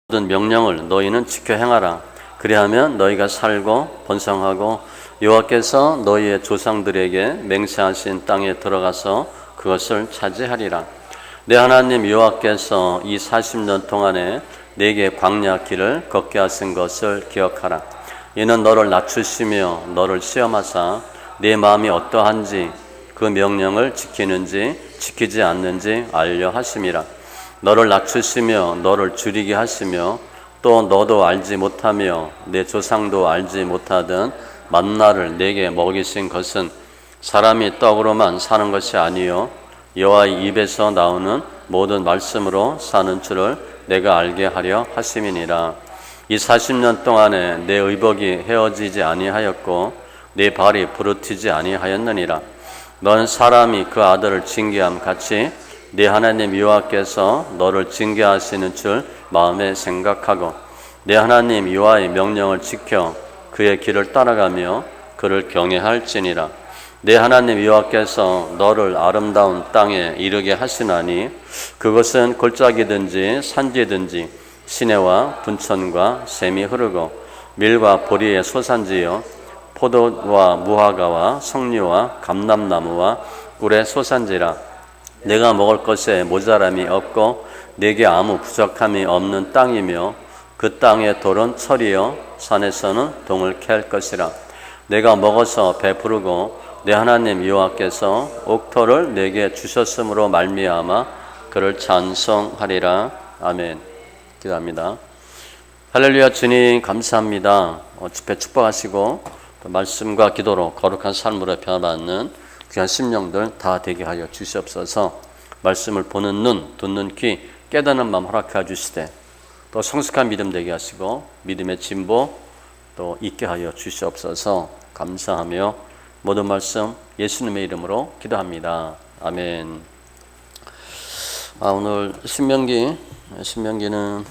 모든 명령을 너희는 지켜 행하라. 그리하면 너희가 살고 번성하고 여호와께서 너희의 조상들에게 맹세하신 땅에 들어가서 그것을 차지하리라. 내 하나님 여호와께서 이 40년 동안에 내게 광야 길을 걷게 하신 것을 기억하라. 이는 너를 낮추시며 너를 시험하사 내 마음이 어떠한지 그 명령을 지키는지 지키지 않는지 알려 하심이라. 너를 낮추시며 너를 줄이게 하시며 또 너도 알지 못하며 내 조상도 알지 못하던 만나를 내게 먹이신 것은 사람이 떡으로만 사는 것이 아니요 여호와의 입에서 나오는 모든 말씀으로 사는 줄을 내가 알게 하려 하심이니라. 이 40년 동안에 내 의복이 헤어지지 아니하였고 내 발이 부르트지 아니하였느니라. 넌 사람이 그 아들을 징계함 같이 네 하나님 여호와께서 너를 징계하시는 줄 마음에 생각하고 네 하나님 여호와의 명령을 지켜 그의 길을 따라가며 그를 경외할지니라. 네 하나님 여호와께서 너를 아름다운 땅에 이르게 하시나니 그것은 골짜기든지 산지든지 시내와 분천과 샘이 흐르고 밀과 보리의 소산지요 포도와 무화과와 석류와 감람나무와 꿀의 소산지라. 내가 먹을 것에 모자람이 없고 내게 아무 부족함이 없는 땅이며 그 땅의 돌은 철이요 산에서는 동을 캘 것이라. 내가 먹어서 배부르고 내 하나님 여호와께서 옥토를 내게 주셨으므로 말미암아 그를 찬송하리라. 아멘. 기도합니다. 할렐루야. 주님 감사합니다. 집회 축복하시고 또 말씀과 기도로 거룩한 삶으로 변화받는 귀한 심령들 다 되게 하여 주시옵소서. 말씀을 보는 눈, 듣는 귀, 깨닫는 마음 허락해 주시되 또 성숙한 믿음 되게 하시고 믿음의 진보 또 있게 하여 주시옵소서. 감사하며 모든 말씀 예수님의 이름으로 기도합니다. 아멘. 오늘 신명기는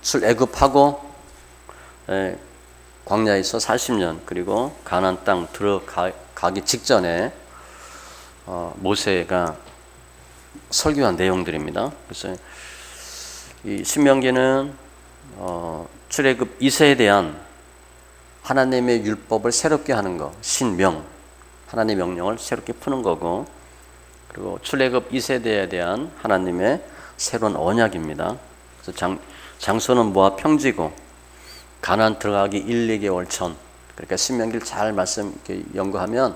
출애굽하고 광야에서 40년 그리고 가나안 땅 들어가기 직전에 모세가 설교한 내용들입니다. 그래서 이 신명기는 출애굽 이세에 대한 하나님의 율법을 새롭게 하는 거, 신명, 하나님의 명령을 새롭게 푸는 거고, 그리고 출애굽 이세대에 대한 하나님의 새로운 언약입니다. 그래서 장소는 모압 평지고 가나안 들어가기 1, 2개월 전, 그러니까 신명기를 잘 말씀 이렇게 연구하면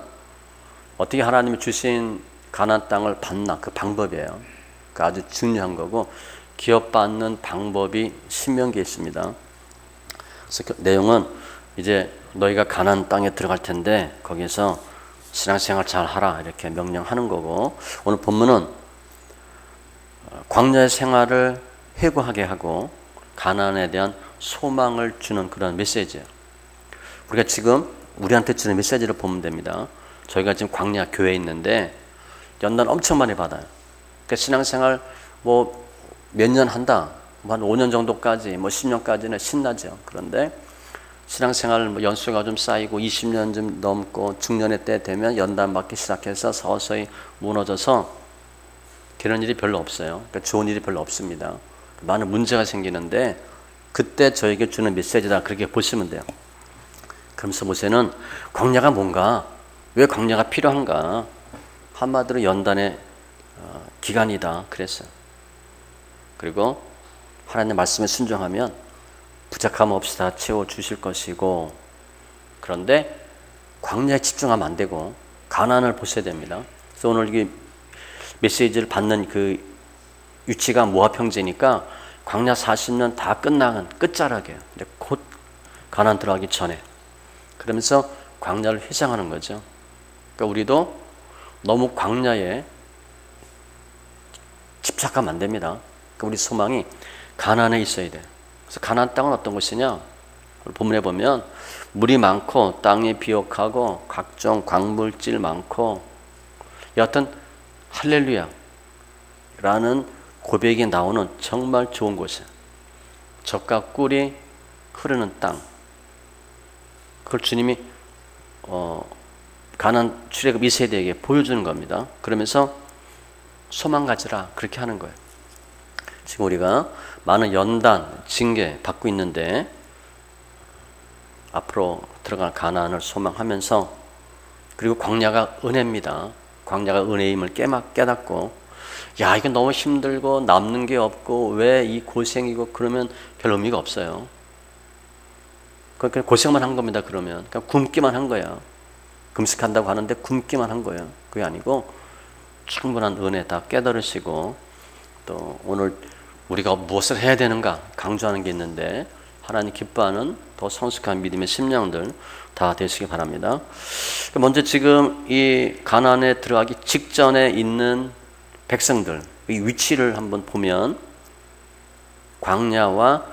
어떻게 하나님이 주신 가나안 땅을 받나 그 방법이에요. 그 아주 중요한 거고 기업받는 방법이 신명기에 있습니다. 그래서 그 내용은 이제 너희가 가나안 땅에 들어갈 텐데 거기서 신앙생활 잘 하라 이렇게 명령하는 거고, 오늘 본문은 광야의 생활을 회고하게 하고 가나안에 대한 소망을 주는 그런 메시지예요. 우리가 지금 우리한테 주는 메시지를 보면 됩니다. 저희가 지금 광야 교회에 있는데 연단 엄청 많이 받아요. 그러니까 신앙생활 뭐 몇 년 한다, 한 5년 정도까지, 10년까지는 신나죠. 그런데 신앙생활 연수가 좀 쌓이고 20년 좀 넘고 중년의 때 되면 연단 받기 시작해서 서서히 무너져서 그런 일이 별로 없어요. 그러니까 좋은 일이 별로 없습니다. 많은 문제가 생기는데 그때 저에게 주는 메시지다 그렇게 보시면 돼요. 그러면서 모세는 광야가 뭔가, 왜 광야가 필요한가, 한마디로 연단의 기간이다 그랬어요. 그리고 하나님의 말씀에 순종하면 부족함 없이 다 채워주실 것이고, 그런데 광야에 집중하면 안 되고 가나안을 보셔야 됩니다. 그래서 오늘 이 메시지를 받는 그 위치가 모압 평지니까 광야 40년 다 끝나는 끝자락이에요. 근데 곧 가나안 들어가기 전에, 그러면서 광야를 회상하는 거죠. 그러니까 우리도 너무 광야에 집착하면 안 됩니다. 그러니까 우리 소망이 가나안에 있어야 돼요. 그래서 가나안 땅은 어떤 곳이냐? 본문에 보면 물이 많고 땅이 비옥하고 각종 광물질 많고, 여하튼 할렐루야 라는 고백이 나오는 정말 좋은 곳이에요. 젖과 꿀이 흐르는 땅. 그걸 주님이 가나안 출애굽 2세대에게 보여주는 겁니다. 그러면서 소망 가지라 그렇게 하는 거예요. 지금 우리가 많은 연단, 징계 받고 있는데 앞으로 들어갈 가나안을 소망하면서, 그리고 광야가 은혜입니다. 광야가 은혜임을 깨닫고, 야, 이거 너무 힘들고 남는 게 없고 왜 이 고생이고 그러면 별 의미가 없어요. 그러니까 고생만 한 겁니다. 그러면 그러니까 굶기만 한 거야. 금식한다고 하는데 굶기만 한 거예요. 그게 아니고 충분한 은혜 다 깨달으시고, 또 오늘 우리가 무엇을 해야 되는가 강조하는 게 있는데, 하나님 기뻐하는 더 성숙한 믿음의 심령들 다 되시기 바랍니다. 먼저 지금 이 가나안에 들어가기 직전에 있는 백성들, 이 위치를 한번 보면 광야와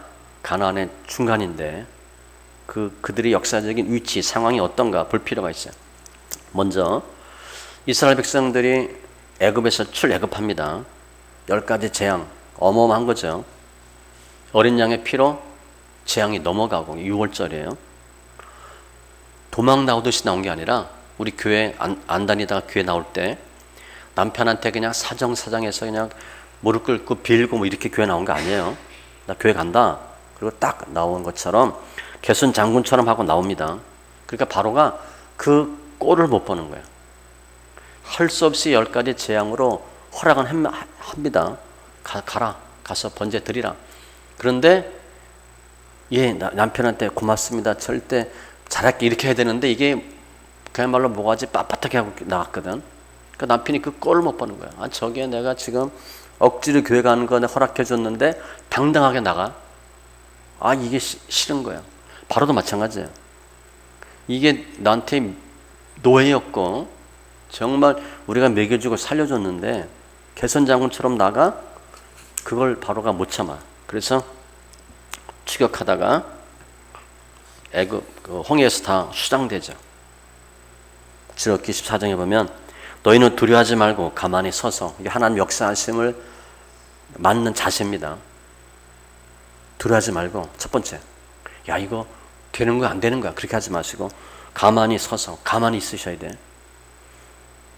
가나안의 중간인데 그들의 역사적인 위치, 상황이 어떤가 볼 필요가 있어요. 먼저 이스라엘 백성들이 애굽에서 출애굽합니다. 10가지 재앙, 어마어마한 거죠. 어린 양의 피로 재앙이 넘어가고, 6월절이에요. 도망 나오듯이 나온 게 아니라, 우리 교회 안 다니다가 교회 나올 때 남편한테 그냥 사정사정해서 그냥 무릎 꿇고 빌고 뭐 이렇게 교회 나온 거 아니에요. 나 교회 간다. 그리고 딱 나온 것처럼 개순 장군처럼 하고 나옵니다. 그러니까 바로가 그 꼴을 못 보는 거예요. 할 수 없이 10가지 재앙으로 허락은 합니다. 가라. 가서 번제 드리라. 그런데 남편한테 고맙습니다. 절대 잘할게 이렇게 해야 되는데 이게 그야말로 뭐가지 빳빳하게 하고 나갔거든. 그러니까 남편이 그 꼴을 못 보는 거야. 저게 내가 지금 억지로 교회 가는 거 내가 허락해 줬는데 당당하게 나가. 이게 싫은 거야. 바로도 마찬가지예요. 이게 나한테 노예였고 정말 우리가 먹여주고 살려줬는데 개선장군처럼 나가. 그걸 바로가 못 참아. 그래서 추격하다가 애굽 홍해에서 다 수장되죠. 출애굽기 14장에 보면 너희는 두려워하지 말고 가만히 서서, 이게 하나님 역사하심을 맞는 자세입니다. 두려워하지 말고, 첫 번째, 야 이거 되는 거야 안 되는 거야 그렇게 하지 마시고 가만히 서서 가만히 있으셔야 돼.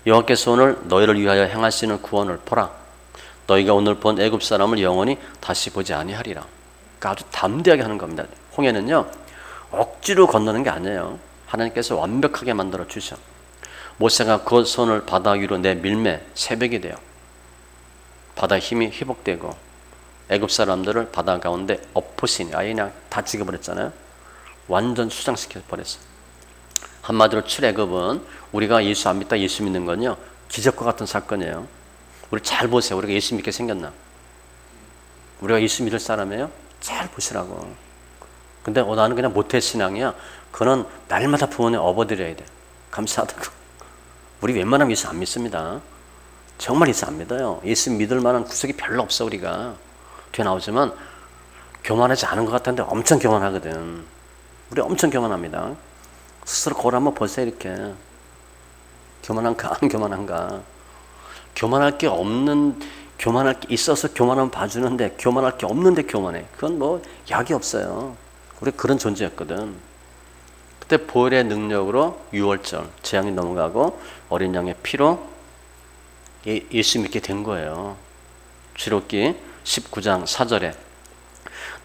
여호와께서 오늘 너희를 위하여 행하시는 구원을 보라. 너희가 오늘 본 애굽 사람을 영원히 다시 보지 아니하리라. 그러니까 아주 담대하게 하는 겁니다. 홍해는요 억지로 건너는 게 아니에요. 하나님께서 완벽하게 만들어 주셔. 모세가 그 손을 바다 위로 내밀매 새벽이 돼요. 바다 힘이 회복되고 애굽 사람들을 바다 가운데 엎으시니 아예 그냥 다 죽여버렸잖아요. 완전 수장시켜 버렸어. 한마디로 출애굽은, 우리가 예수 안 믿다 예수 믿는 건요 기적과 같은 사건이에요. 우리 잘 보세요. 우리가 예수 믿게 생겼나? 우리가 예수 믿을 사람이에요? 잘 보시라고. 근데 나는 그냥 모태신앙이야. 그거는 날마다 부모님 업어드려야 돼. 감사하다고. 우리 웬만하면 예수 안 믿습니다. 정말 예수 안 믿어요. 예수 믿을 만한 구석이 별로 없어. 우리가 뒤에 나오지만 교만하지 않은 것 같은데 엄청 교만하거든. 우리 엄청 교만합니다. 스스로 거울 한번 보세요. 이렇게 교만한가 안 교만한가. 교만할 게 없는, 교만할 게 있어서 교만하면 봐주는데 교만할 게 없는데 교만해. 그건 뭐 약이 없어요. 우리 그런 존재였거든. 그때 보혈의 능력으로 6월절 재앙이 넘어가고 어린 양의 피로 예수 믿게 된 거예요. 출애굽기 19장 4절에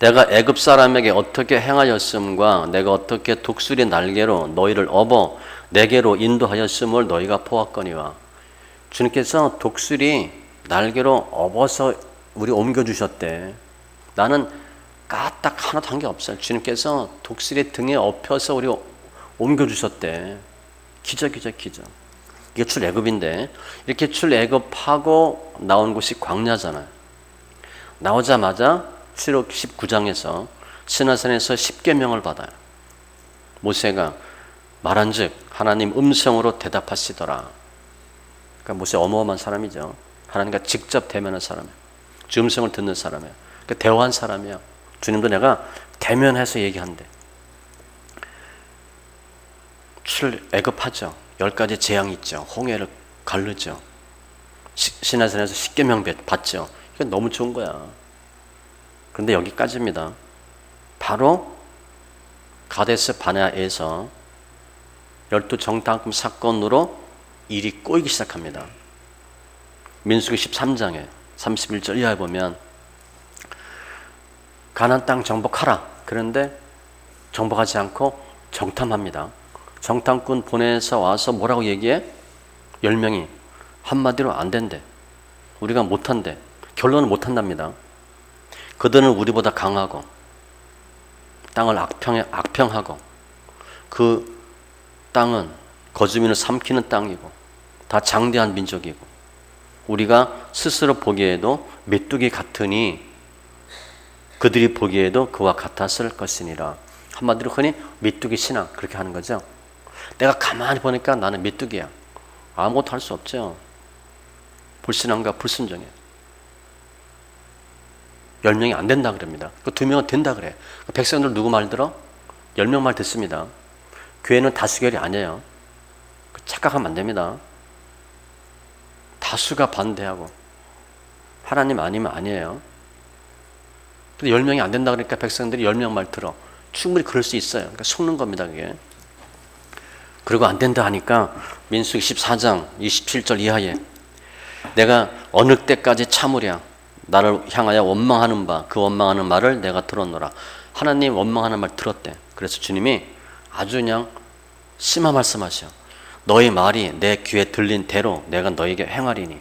내가 애굽 사람에게 어떻게 행하였음과 내가 어떻게 독수리 날개로 너희를 업어 내게로 인도하였음을 너희가 보았거니와. 주님께서 독수리 날개로 업어서 우리 옮겨주셨대. 나는 까딱 하나도 한 게 없어요. 주님께서 독수리 등에 업혀서 우리 옮겨주셨대. 기적이죠, 기적. 이게 출애굽인데, 이렇게 출애굽하고 나온 곳이 광야잖아요. 나오자마자 출애굽 19장에서 시내산에서 십계명을 받아요. 모세가 말한즉 하나님 음성으로 대답하시더라. 그러니까 모세 어마어마한 사람이죠. 하나님과 직접 대면한 사람이에요. 주 음성을 듣는 사람이에요. 그러니까 대화한 사람이에요. 주님도 내가 대면해서 얘기한대. 출애굽하죠. 10가지 재앙이 있죠. 홍해를 가르죠. 시내산에서 십계명 받죠. 이건 너무 좋은 거야. 그런데 여기까지입니다. 바로 가데스 바네아에서 12 정탐꾼 사건으로 일이 꼬이기 시작합니다. 민수기 13장에 31절 이하에 보면 가나안 땅 정복하라. 그런데 정복하지 않고 정탐합니다. 정탐꾼 보내서 와서 뭐라고 얘기해? 10명이 한마디로 안 된대. 우리가 못한대. 결론은 못한답니다. 그들은 우리보다 강하고 땅을 악평하고 그 땅은 거주민을 삼키는 땅이고 다 장대한 민족이고 우리가 스스로 보기에도 메뚜기 같으니 그들이 보기에도 그와 같았을 것이니라. 한마디로 흔히 메뚜기 신앙 그렇게 하는 거죠. 내가 가만히 보니까 나는 메뚜기야. 아무것도 할 수 없죠. 불신앙과 불순종이에요. 10명이 안 된다 그럽니다. 그 2명은 된다 그래. 백성들 누구 말 들어? 10명 말 듣습니다. 교회는 다수결이 아니에요. 착각하면 안 됩니다. 다수가 반대하고 하나님 아니면 아니에요. 근데 10명이 안 된다 그러니까 백성들이 10명 말 들어. 충분히 그럴 수 있어요. 그러니까 속는 겁니다, 그게. 그리고 안 된다 하니까 민수기 14장 27절 이하에 내가 어느 때까지 참으랴 나를 향하여 원망하는 바 그 원망하는 말을 내가 들었노라. 하나님 원망하는 말 들었대. 그래서 주님이 아주 그냥 심한 말씀하셔. 너희 말이 내 귀에 들린 대로 내가 너에게 행하리니.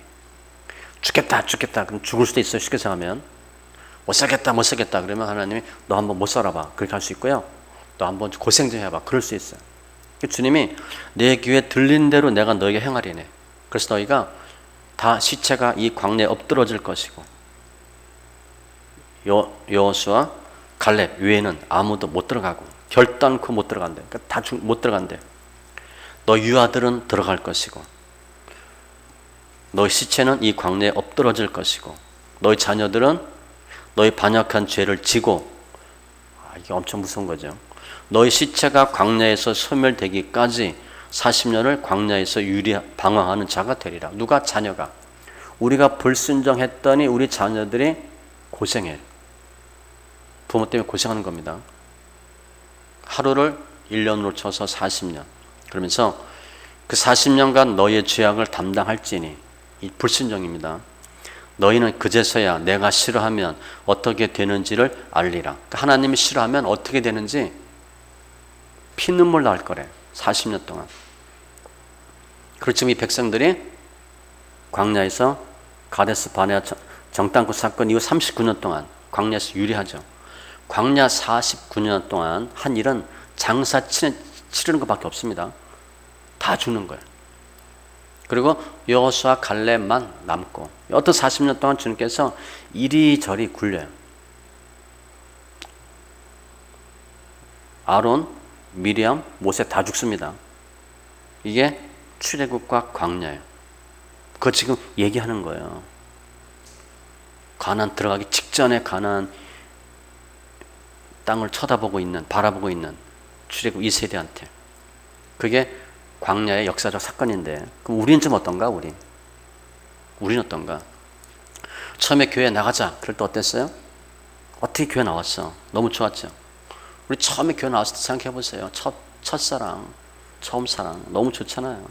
죽겠다 그럼 죽을 수도 있어요. 쉽게 생각하면 못 살겠다 그러면 하나님이 너 한번 못 살아봐 그렇게 할 수 있고요. 너 한번 고생 좀 해봐 그럴 수 있어요. 주님이 내 귀에 들린 대로 내가 너에게 행하리네. 그래서 너희가 다 시체가 이 광야에 엎드러질 것이고 여호수아 갈렙 외에는 아무도 못 들어가고 결단코 못 들어간대. 그러니까 다 못 들어간대. 너 유아들은 들어갈 것이고 너희 시체는 이 광야에 엎드러질 것이고 너희 자녀들은 너희 반역한 죄를 지고 이게 엄청 무서운 거죠. 너희 시체가 광야에서 소멸되기까지 40년을 광야에서 방황하는 자가 되리라. 누가? 자녀가. 우리가 불순종했더니 우리 자녀들이 고생해. 부모 때문에 고생하는 겁니다. 하루를 1년으로 쳐서 40년. 그러면서 그 40년간 너희의 죄악을 담당할지니 이 불순종입니다. 너희는 그제서야 내가 싫어하면 어떻게 되는지를 알리라. 그러니까 하나님이 싫어하면 어떻게 되는지 피눈물 날 거래. 40년 동안. 그렇지만 이 백성들이 광야에서 가데스 바네아 정탐꾼 사건 이후 39년 동안 광야에서 유리하죠. 광야 49년 동안 한 일은 장사 치르는 것밖에 없습니다. 다 죽는 거예요. 그리고 여호수아 갈렙만 남고 어떤 40년 동안 주님께서 이리저리 굴려요. 아론, 미리암, 모세 다 죽습니다. 이게 출애굽과 광야예요. 그거 지금 얘기하는 거예요. 가나안 들어가기 직전에 가나안 땅을 바라보고 있는 출애굽 2세대한테 그게 광야의 역사적 사건인데 그럼 우리는 좀 어떤가? 우리는 어떤가? 처음에 교회 나가자 그럴 때 어땠어요? 어떻게 교회 나왔어? 너무 좋았죠. 우리 처음에 교회 나왔을 때 생각해 보세요. 첫사랑, 처음 사랑 너무 좋잖아요.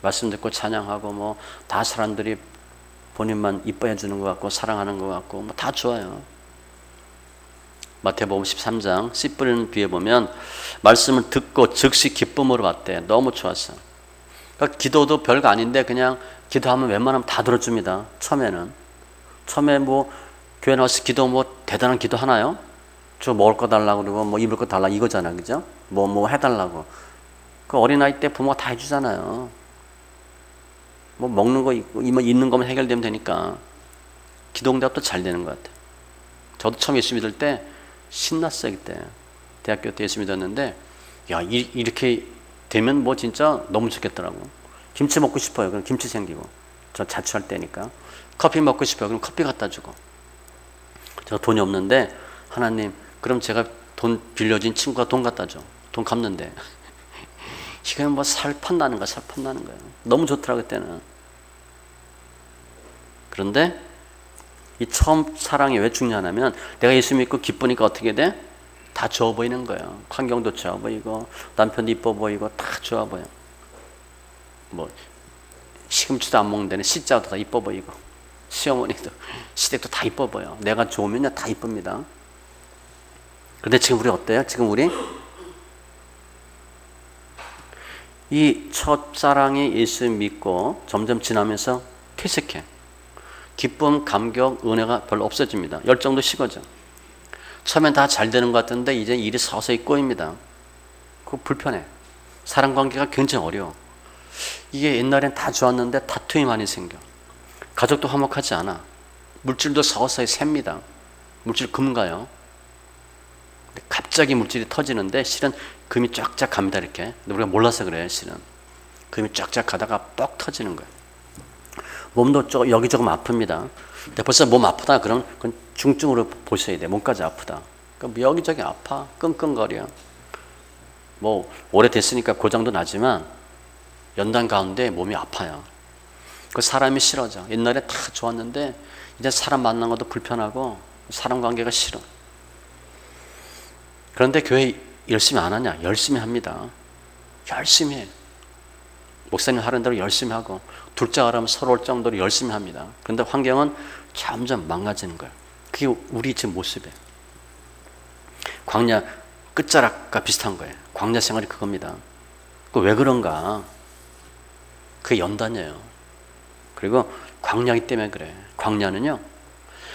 말씀 듣고 찬양하고 다 사람들이 본인만 이뻐해 주는 것 같고 사랑하는 것 같고 다 좋아요. 마태복음 13장 씨 뿌리는 뒤에 보면 말씀을 듣고 즉시 기쁨으로 받대. 너무 좋았어. 그러니까 기도도 별거 아닌데 그냥 기도하면 웬만하면 다 들어줍니다. 처음에 교회 나와서 기도 대단한 기도 하나요? 저 먹을 거 달라고 그러고 입을 거 달라 이거잖아, 그죠? 뭐 해달라고. 그 어린아이 때 부모가 다 해주잖아요. 먹는 거 있는 거면 해결되면 되니까 기도응답도 잘 되는 것 같아요. 저도 처음 예수 믿을 때 신났어요. 그때 대학교 때 예수 믿었는데 야 이렇게 되면 진짜 너무 좋겠더라고. 김치 먹고 싶어요. 그럼 김치 생기고 저 자취할 때니까 커피 먹고 싶어요. 그럼 커피 갖다 주고 제가 돈이 없는데 하나님 그럼 제가 돈 빌려준 친구가 돈 갖다 줘. 돈 갚는데 이건 살 판다는 거예요. 너무 좋더라고 그때는. 그런데 이 처음 사랑이 왜 중요하냐면 내가 예수 믿고 기쁘니까 어떻게 돼? 다 좋아 보이는 거예요. 환경도 좋아 보이고 남편도 이뻐 보이고 다 좋아 보여. 시금치도 안 먹는 데는 시자도 다 이뻐 보이고 시어머니도 시댁도 다 이뻐 보여. 내가 좋으면 다 이쁩니다. 근데 지금 우리 어때요? 지금 우리 이 첫사랑이 예수 믿고 점점 지나면서 퇴색해. 기쁨, 감격, 은혜가 별로 없어집니다. 열정도 식어져. 처음엔 다 잘 되는 것 같은데 이제 일이 서서히 꼬입니다. 그거 불편해. 사랑관계가 굉장히 어려워. 이게 옛날엔 다 좋았는데 다툼이 많이 생겨. 가족도 화목하지 않아. 물질도 서서히 셉니다. 물질 금 가요. 갑자기 물질이 터지는데 실은 금이 쫙쫙 갑니다. 이렇게. 근데 우리가 몰라서 그래요. 실은 금이 쫙쫙 가다가 뻑 터지는 거예요. 몸도 여기 조금 아픕니다. 근데 벌써 몸 아프다 그러면 그건 중증으로 보셔야 돼. 몸까지 아프다. 그럼 여기저기 아파. 끙끙거려. 뭐 오래됐으니까 고장도 나지만 연단 가운데 몸이 아파요. 그 사람이 싫어져. 옛날에 다 좋았는데 이제 사람 만나는 것도 불편하고 사람 관계가 싫어. 그런데 교회 열심히 안 하냐? 열심히 합니다. 열심히 해. 목사님 하는 대로 열심히 하고 둘째 하라면 서러울 정도로 열심히 합니다. 그런데 환경은 점점 망가지는 거예요. 그게 우리 지금 모습이에요. 광야 끝자락과 비슷한 거예요. 광야 생활이 그겁니다. 왜 그런가? 그게 연단이에요. 그리고 광야이기 때문에 그래. 광야는요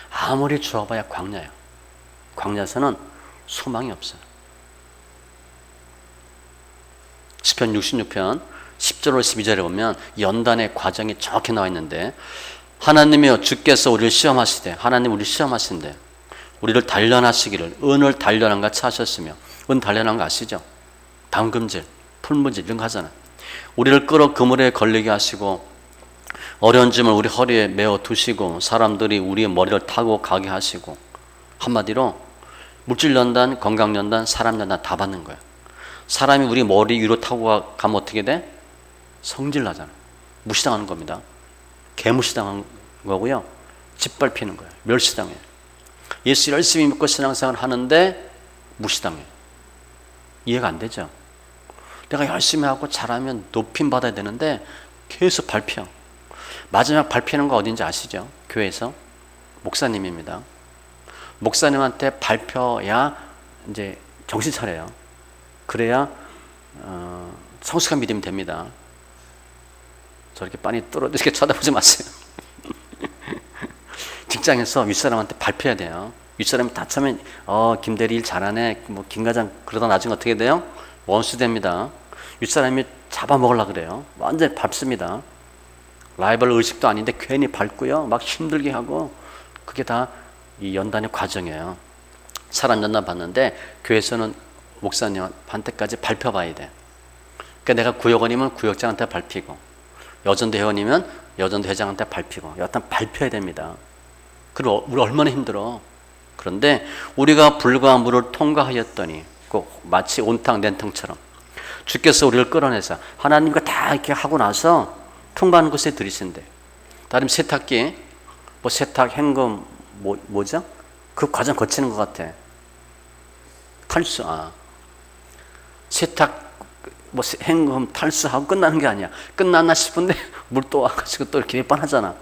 아무리 좋아봐야 광야예요. 광야에서는 소망이 없어요. 시편 66편 10절로 12절에 보면 연단의 과정이 정확히 나와 있는데, 하나님이여 주께서 우리를 시험하시되, 하나님 우리를 시험하신대 우리를 단련하시기를 은을 단련한 같이 하셨으며, 은 단련한 거 아시죠? 담금질, 풀무질 이런 거 하잖아요. 우리를 끌어 그물에 걸리게 하시고 어려운 짐을 우리 허리에 메어 두시고 사람들이 우리의 머리를 타고 가게 하시고, 한마디로 물질 연단, 건강 연단, 사람 연단 다 받는 거예요. 사람이 우리 머리 위로 타고 가면 어떻게 돼? 성질 나잖아. 무시당하는 겁니다. 개무시당한 거고요. 짓밟히는 거예요. 멸시당해요. 예수 열심히 믿고 신앙생활 하는데 무시당해요. 이해가 안 되죠? 내가 열심히 하고 잘하면 높임 받아야 되는데 계속 밟혀. 마지막 밟히는 거 어딘지 아시죠? 교회에서 목사님입니다. 목사님한테 밟혀야 이제 정신 차려요. 그래야 성숙한 믿음이 됩니다. 저렇게 빤히 뚫어 이렇게 쳐다보지 마세요. 직장에서 윗사람한테 밟혀야 돼요. 윗사람이 다 차면 김대리 일 잘하네, 뭐 김과장, 그러다 나중에 어떻게 돼요? 원수 됩니다. 윗사람이 잡아먹으려고 그래요. 완전히 밟습니다. 라이벌 의식도 아닌데 괜히 밟고요, 막 힘들게 하고. 그게 다 이 연단의 과정이에요. 사람 연단 받는데 교회에서는 목사님한테까지 밟혀봐야 돼. 그러니까 내가 구역원이면 구역장한테 밟히고, 여전도 회원이면 여전도 회장한테 밟히고, 여하튼 밟혀야 됩니다. 그리고 우리 얼마나 힘들어. 그런데 우리가 불과 물을 통과하였더니, 마치 온탕 냉탕처럼 주께서 우리를 끌어내서 하나님과 다 이렇게 하고 나서 통과하는 곳에 들이신대. 다른 세탁기, 뭐 세탁, hen금, 뭐죠? 그 과정 거치는 것 같아. 탈수, 세탁, 뭐 hen금 탈수하고 끝나는 게 아니야. 끝났나 싶은데 물 또 와가지고 또 이렇게 몇 번 하잖아.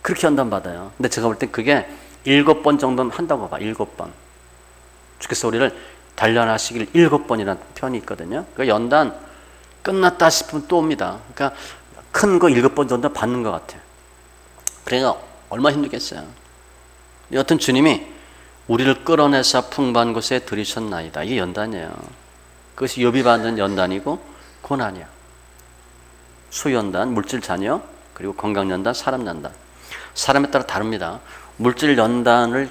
그렇게 연단 받아요. 근데 제가 볼 땐 그게 7번 정도는 한다고 봐. 7번. 주께서 우리를 단련하시길 7번이라는 표현이 있거든요. 그 연단 끝났다 싶으면 또 옵니다. 그러니까 큰 거 7번 정도 받는 것 같아요. 그러니까 얼마나 힘들겠어요. 여튼 주님이 우리를 끌어내사 풍부한 곳에 들이셨나이다. 이게 연단이에요. 그것이 욥이 받는 연단이고 고난이야. 수연단, 물질 자녀, 그리고 건강 연단, 사람 연단. 사람에 따라 다릅니다. 물질 연단을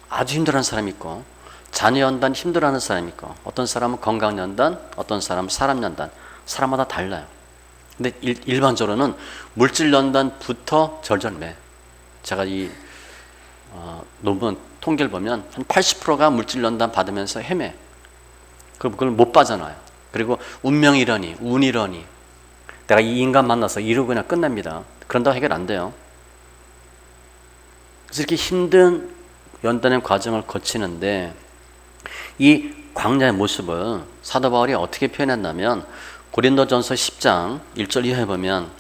아주 힘들어하는 사람이 있고, 자녀 연단 힘들어하는 사람이 있고, 어떤 사람은 건강 연단, 어떤 사람은 사람 연단. 사람마다 달라요. 근데 일반적으로는 물질 연단부터 절절매. 제가 이 논문 통계를 보면 한 80%가 물질 연단 받으면서 헤매. 그걸 못 빠져나와요. 그리고 운명이러니, 운이러니, 내가 이 인간 만나서 이러고 그냥 끝납니다. 그런다고 해결 안 돼요. 그래서 이렇게 힘든 연단의 과정을 거치는데, 이 광야의 모습을 사도 바울이 어떻게 표현했냐면, 고린도전서 10장 1절 이하에 보면,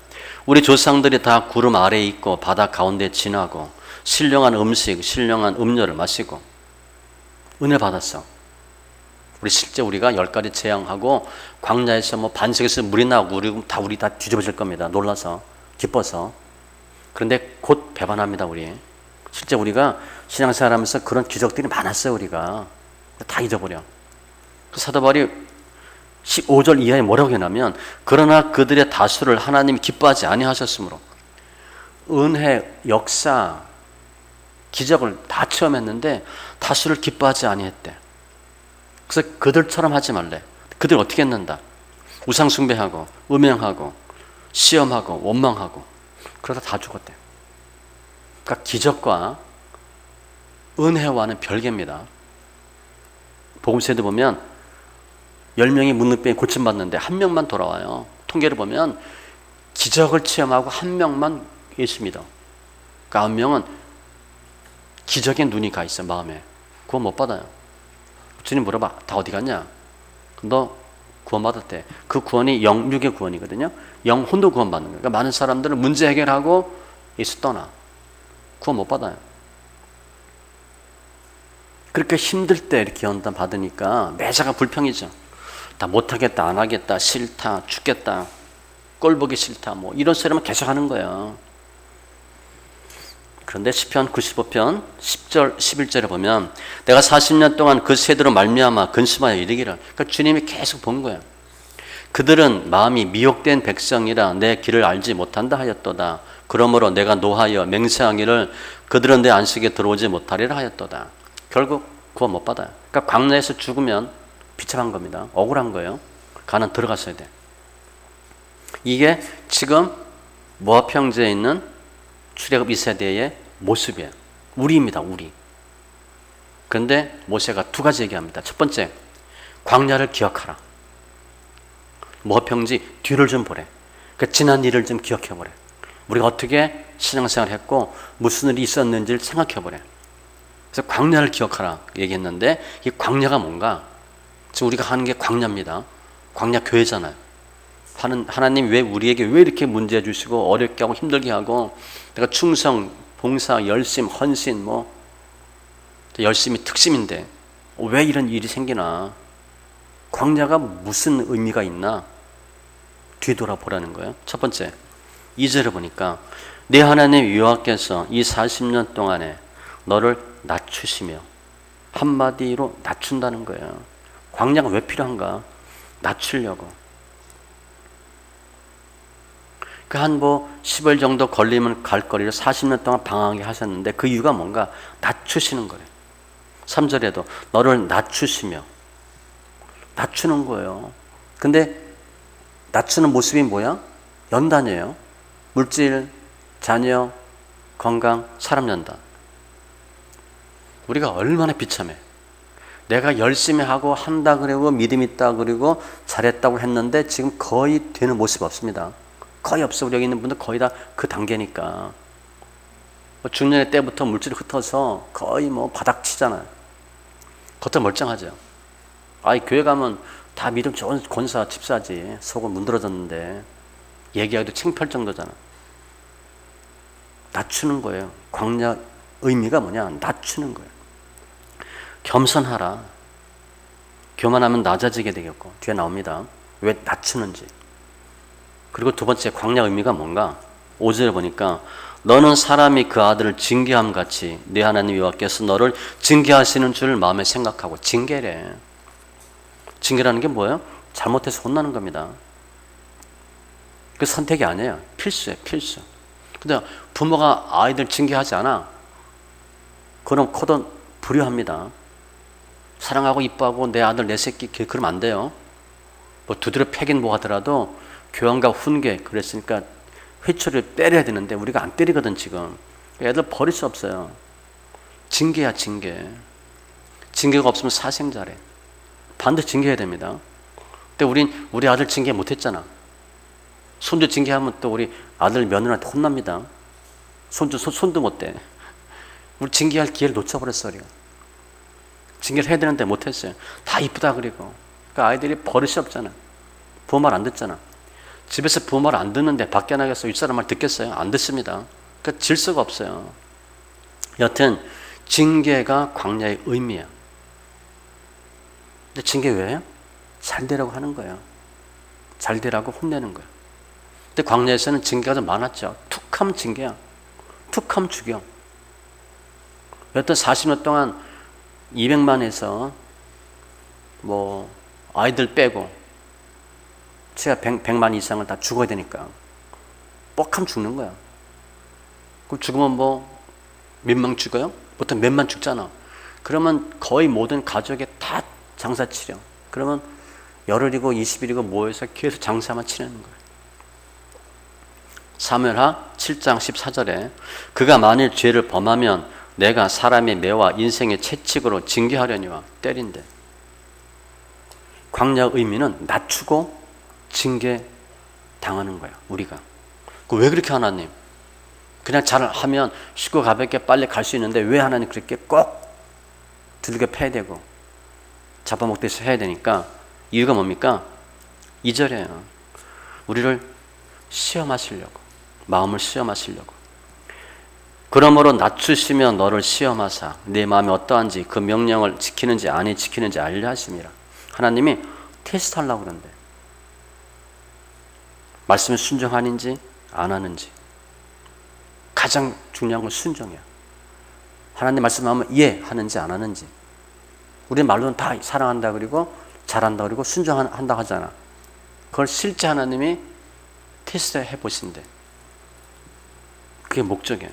우리 조상들이 다 구름 아래에 있고 바다 가운데 지나고 신령한 음식, 신령한 음료를 마시고, 은혜 받았어. 우리 실제 우리가 10가지 재앙하고 광야에서 뭐 반석에서 물이 나오고 우리 다 뒤집어질 겁니다. 놀라서 기뻐서. 그런데 곧 배반합니다. 우리 실제 우리가 신앙생활하면서 그런 기적들이 많았어요. 우리가 다 잊어버려. 그 사도 바울이 15절 이하에 뭐라고 해냐면 그러나 그들의 다수를 하나님이 기뻐하지 아니하셨으므로 은혜, 역사, 기적을 다 체험했는데 다수를 기뻐하지 아니했대. 그래서 그들처럼 하지 말래. 그들 어떻게 했는다? 우상 숭배하고 음행하고 시험하고 원망하고 그러다 다 죽었대. 그러니까 기적과 은혜와는 별개입니다. 복음서에도 보면 10명이 문둥병이 고침받는데 1명만 돌아와요. 통계를 보면 기적을 체험하고 1명만 예수 믿어. 그러니까 9명은 기적의 눈이 가 있어. 마음에. 구원 못 받아요. 주님 물어봐. 다 어디 갔냐? 너 구원 받았대. 그 구원이 영육의 구원이거든요. 영혼도 구원 받는 거예요. 그러니까 많은 사람들은 문제 해결하고 예수 떠나. 구원 못 받아요. 그렇게 힘들 때 이렇게 연단 받으니까 매사가 불평이죠. 다 못하겠다, 안 하겠다, 싫다, 죽겠다, 꼴 보기 싫다, 뭐 이런 소리만 계속 하는 거예요. 그런데 시편 95편 10절 11절에 보면 내가 40년 동안 그 세대로 말미암아 근심하여 이르기를. 그러니까 주님이 계속 본 거예요. 그들은 마음이 미혹된 백성이라 내 길을 알지 못한다 하였도다. 그러므로 내가 노하여 맹세하기를 그들은 내 안식에 들어오지 못하리라 하였도다. 결국 구원 못 받아요. 그러니까 광야에서 죽으면 비참한 겁니다. 억울한 거예요. 가나안 들어갔어야 돼. 이게 지금 모압 평지에 있는 출애굽 2세대의 모습이에요. 우리입니다. 우리. 그런데 모세가 2가지 얘기합니다. 첫 번째, 광야를 기억하라. 모압 평지 뒤를 좀 보래. 그러니까 지난 일을 좀 기억해 보래. 우리가 어떻게 신앙생활을 했고 무슨 일이 있었는지를 생각해 보래. 그래서 광야를 기억하라 얘기했는데 이 광야가 뭔가? 지금 우리가 하는 게 광야입니다. 광야 교회잖아요. 하나님 왜 우리에게 왜 이렇게 문제 주시고 어렵게 하고 힘들게 하고 내가 충성, 봉사, 열심, 헌신 뭐 열심이 특심인데 왜 이런 일이 생기나? 광야가 무슨 의미가 있나? 뒤돌아보라는 거예요. 첫 번째, 2절에 보니까 내 하나님 여호와께서 이 40년 동안에 너를 낮추시며 한마디로 낮춘다는 거예요. 광야가 왜 필요한가? 낮추려고. 그 한 10일 정도 걸리면 갈 거리를 40년 동안 방황하게 하셨는데 그 이유가 뭔가? 낮추시는 거예요. 3절에도 너를 낮추시며 낮추는 거예요. 근데 낮추는 모습이 뭐야? 연단이에요. 물질, 자녀, 건강, 사람 연단. 우리가 얼마나 비참해. 내가 열심히 하고 한다 그러고 믿음 있다 그러고 잘했다고 했는데 지금 거의 되는 모습 없습니다. 거의 없어. 우리 여기 있는 분들 거의 다 그 단계니까. 중년의 때부터 물질이 흩어서 거의 바닥 치잖아요. 겉은 멀쩡하죠. 아이 교회 가면 다 믿음 좋은 권사 집사지. 속은 문드러졌는데 얘기하기도 창피할 정도잖아. 낮추는 거예요. 광야 의미가 뭐냐? 낮추는 거예요. 겸손하라. 교만하면 낮아지게 되겠고 뒤에 나옵니다. 왜 낮추는지. 그리고 2번째 광야 의미가 뭔가? 5절에 보니까 너는 사람이 그 아들을 징계함 같이 네 하나님 여호와께서 너를 징계하시는 줄 마음에 생각하고. 징계래. 징계라는 게 뭐예요? 잘못해서 혼나는 겁니다. 그 선택이 아니에요. 필수예요. 필수. 근데 부모가 아이들 징계하지 않아. 그럼 코도 불효합니다. 사랑하고 이뻐하고 내 아들 내 새끼 그러면 안 돼요. 두드려 패긴 뭐 하더라도 교환과 훈계 그랬으니까 회초리를 때려야 되는데 우리가 안 때리거든 지금. 애들 버릴 수 없어요. 징계야 징계. 징계가 없으면 사생자래. 반드시 징계해야 됩니다. 근데 우리 아들 징계 못했잖아. 손주 징계하면 또 우리 아들 며느리한테 혼납니다. 손도 못 대. 우리 징계할 기회를 놓쳐버렸어 우리가. 징계를 해야 되는데 못했어요. 다 이쁘다 그리고. 그러니까 아이들이 버릇이 없잖아. 부모 말 안 듣잖아. 집에서 부모 말 안 듣는데 밖에 나가서 윗사람 말 듣겠어요? 안 듣습니다. 그러니까 질서가 없어요. 여튼 징계가 광야의 의미야. 근데 징계 왜 해요? 잘 되라고 하는 거예요. 잘 되라고 혼내는 거예요. 근데 광야에서는 징계가 좀 많았죠. 툭하면 징계야. 툭하면 죽여. 여튼 40년 동안 200만에서 뭐 아이들 빼고 제가 100만 이상을 다 죽어야 되니까 뻑하면 죽는 거야. 그럼 죽으면 뭐 몇 명 죽어요? 보통 몇만 죽잖아. 그러면 거의 모든 가족에 다 장사 치려. 그러면 열흘이고 20일이고 모여서 계속 장사만 치는 거예요. 사무엘하 7장 14절에 그가 만일 죄를 범하면 내가 사람의 매와 인생의 채찍으로 징계하려니와 때린대. 광야 의미는 낮추고 징계 당하는 거야. 우리가. 왜 그렇게 하나님? 그냥 잘하면 쉽고 가볍게 빨리 갈 수 있는데 왜 하나님 그렇게 꼭 두들겨 패야 되고 잡아먹듯이 해야 되니까? 이유가 뭡니까? 2절이에요. 우리를 시험하시려고, 마음을 시험하시려고. 그러므로 낮추시며 너를 시험하사 내 마음이 어떠한지 그 명령을 지키는지 아니 지키는지 알려 하심이라. 하나님이 테스트하려고 그러는데 말씀에 순종하는지 안 하는지. 가장 중요한 건 순종이야. 하나님 말씀하면 이해하는지 안 하는지. 우리 말로는 다 사랑한다 그리고 잘한다 그리고 순종한다 하잖아. 그걸 실제 하나님이 테스트 해보신대. 그게 목적이에요.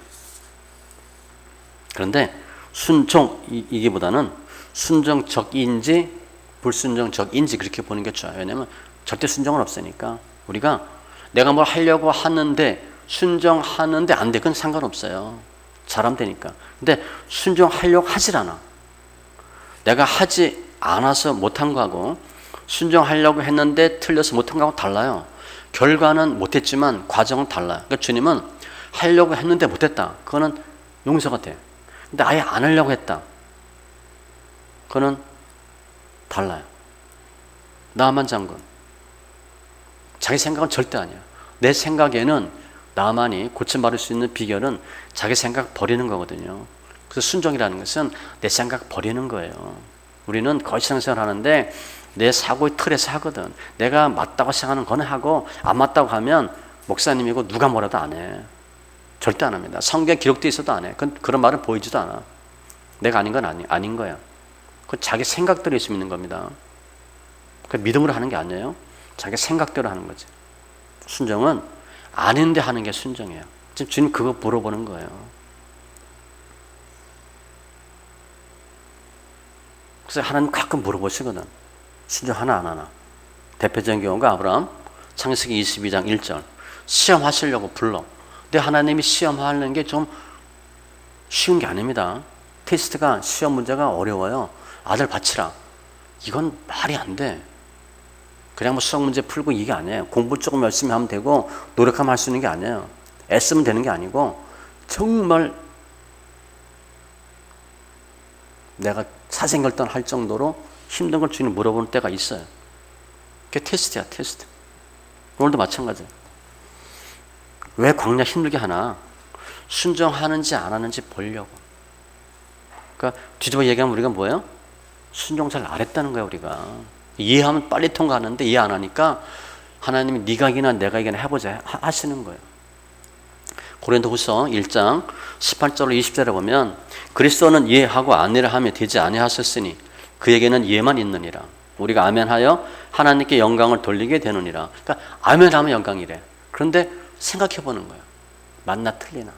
그런데 순종이기보다는 순종적인지 불순종적인지 그렇게 보는 게 좋아요. 왜냐하면 절대 순종은 없으니까. 우리가 내가 뭘 하려고 하는데 순종하는데 안 돼. 그건 상관없어요. 잘하면 되니까. 근데 순종하려고 하질 않아. 내가 하지 않아서 못한 거하고 순종하려고 했는데 틀려서 못한 거하고 달라요. 결과는 못했지만 과정은 달라요. 그러니까 주님은 하려고 했는데 못했다. 그거는 용서가 돼. 근데 아예 안 하려고 했다. 그거는 달라요. 나만 장군. 자기 생각은 절대 아니야. 내 생각에는 나만이 고침받을 수 있는 비결은 자기 생각 버리는 거거든요. 그래서 순종이라는 것은 내 생각 버리는 거예요. 우리는 거의 신앙생활 하는데 내 사고의 틀에서 하거든. 내가 맞다고 생각하는 건 하고 안 맞다고 하면 목사님이고 누가 뭐라도 안 해. 절대 안 합니다. 성경에 기록되어 있어도 안 해. 그런 말은 보이지도 않아. 내가 아닌 건 아닌 거야. 그건 자기 생각대로 있으면 있는 겁니다. 그 믿음으로 하는 게 아니에요. 자기 생각대로 하는 거지. 순종은 아닌데 하는 게 순종이에요. 지금 주님 그거 물어보는 거예요. 그래서 하나님 가끔 물어보시거든. 순종하나 안 하나. 대표적인 경우가 아브라함 창세기 22장 1절. 시험하시려고 불러. 근데 하나님이 시험하는 게 좀 쉬운 게 아닙니다. 테스트가 시험 문제가 어려워요. 아들 바치라. 이건 말이 안 돼. 그냥 뭐 수학 문제 풀고 이게 아니에요. 공부 조금 열심히 하면 되고 노력하면 할 수 있는 게 아니에요. 애쓰면 되는 게 아니고 정말 내가 사생결단할 정도로 힘든 걸 주님 물어보는 때가 있어요. 그게 테스트야, 테스트. 오늘도 마찬가지예요. 왜 광야 힘들게 하나? 순종하는지 안 하는지 보려고. 그러니까 뒤집어 얘기하면 우리가 뭐예요? 순종 잘 안 했다는 거야, 우리가. 이해하면 빨리 통과하는데 이해 안 하니까 하나님이 네가 이기나 내가 이기나 해보자 하시는 거예요. 고린도후서 1장 18절로 20절에 보면 그리스도는 이해하고 아니라 하며 되지 아니하셨으니 그에게는 이해만 있느니라. 우리가 아멘하여 하나님께 영광을 돌리게 되느니라. 그러니까 아멘하면 영광이래. 그런데 생각해 보는 거예요. 맞나 틀리나.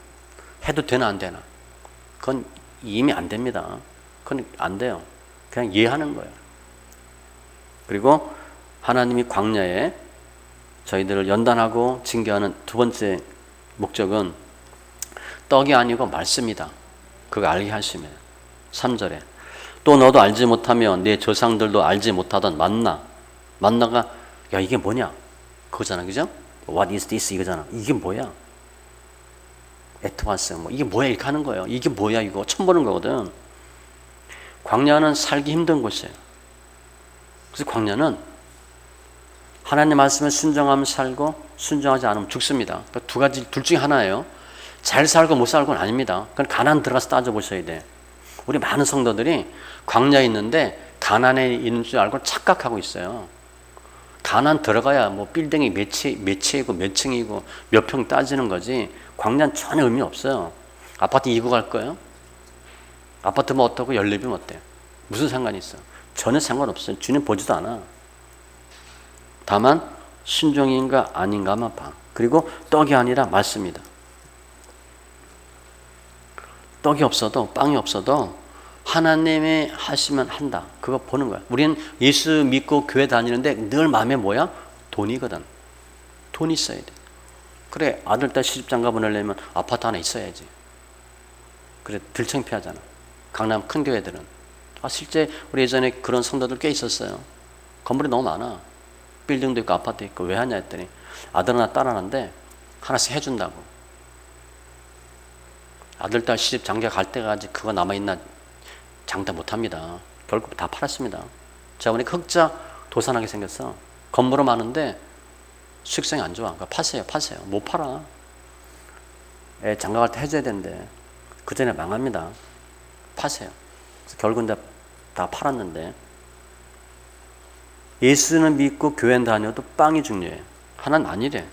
해도 되나 안 되나. 그건 이미 안 됩니다. 그건 안 돼요. 그냥 이해하는 거예요. 그리고 하나님이 광야에 저희들을 연단하고 징계하는 두 번째 목적은 떡이 아니고 말씀이다. 그거 알게 하시면 3절에 또 너도 알지 못하며 내 조상들도 알지 못하던 만나가 야 이게 뭐냐 그거잖아. 그죠? What is this 이거잖아. 이게 뭐야? 에트와스 뭐 이게 뭐야 이렇게 하는 거예요. 이게 뭐야 이거 처음 보는 거거든. 광야는 살기 힘든 곳이에요. 그래서 광야는 하나님 말씀에 순종하면 살고 순종하지 않으면 죽습니다. 그러니까 두 가지 둘 중에 하나예요. 잘 살고 못 살고는 아닙니다. 그건 가나안 들어가서 따져보셔야 돼. 우리 많은 성도들이 광야에 있는데 가난에 있는 줄 알고 착각하고 있어요. 가난 들어가야 뭐 빌딩이 몇 채이고 몇 층이고 몇 평 따지는 거지. 광야는 전혀 의미 없어요. 아파트 2구 갈 거예요? 아파트면 어떻고 연립이면 어때요? 무슨 상관이 있어? 전혀 상관없어요. 주님 보지도 않아. 다만 순종인가 아닌가만 봐. 그리고 떡이 아니라 말씀이다. 떡이 없어도 빵이 없어도 하나님이 하시면 한다. 그거 보는 거야. 우리는 예수 믿고 교회 다니는데 늘 마음에 뭐야? 돈이거든. 돈이 있어야 돼. 그래, 아들 딸 시집장가 보내려면 아파트 하나 있어야지. 그래, 덜 창피하잖아. 강남 큰 교회들은. 실제 우리 예전에 그런 성도들 꽤 있었어요. 건물이 너무 많아. 빌딩도 있고 아파트 있고. 왜 하냐 했더니 아들 하나 딸 하나인데 하나씩 해준다고. 아들 딸 시집 장가 갈 때까지 그거 남아있나 장담 못합니다. 결국 다 팔았습니다. 제가 보니까 흑자 도산하게 생겼어. 건물은 많은데 수익성이 안 좋아. 그러니까 파세요. 못 팔아. 애 장가 갈 때 해줘야 되는데 그 전에 망합니다. 파세요. 그래서 결국은 다 팔았는데, 예수는 믿고 교회 다녀도 빵이 중요해요. 하나는 아니래.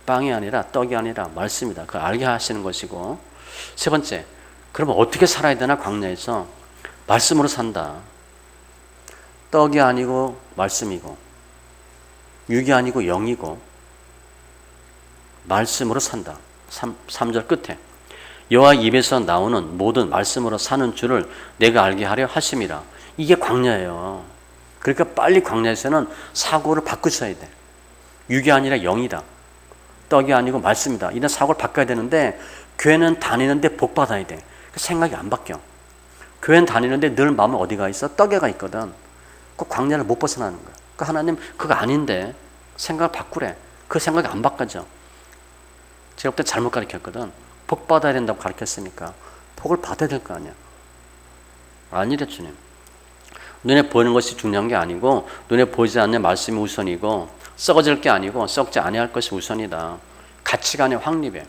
빵이 아니라 떡이 아니라 말씀이다. 그걸 알게 하시는 것이고, 세 번째, 그러면 어떻게 살아야 되나? 광야에서 말씀으로 산다. 떡이 아니고 말씀이고, 육이 아니고 영이고, 말씀으로 산다. 3절 끝에 여호와 입에서 나오는 모든 말씀으로 사는 줄을 내가 알게 하려 하심이라. 이게 광야예요. 그러니까 빨리 광야에서는 사고를 바꾸셔야 돼. 육이 아니라 영이다. 떡이 아니고 말씀이다. 이런 사고를 바꿔야 되는데, 교회는 다니는데 복 받아야 돼. 생각이 안 바뀌어. 교회는 다니는데 늘 마음은 어디가 있어? 떡에가 있거든. 그 광야를 못 벗어나는 거야. 그 하나님 그거 아닌데 생각을 바꾸래. 그 생각이 안 바꿔져. 제가 그때 잘못 가르쳤거든. 복 받아야 된다고 가르쳤으니까 복을 받아야 될 거 아니야. 아니래 주님. 눈에 보이는 것이 중요한 게 아니고, 눈에 보이지 않는 말씀이 우선이고, 썩어질 게 아니고 썩지 아니할 것이 우선이다. 가치관의 확립에.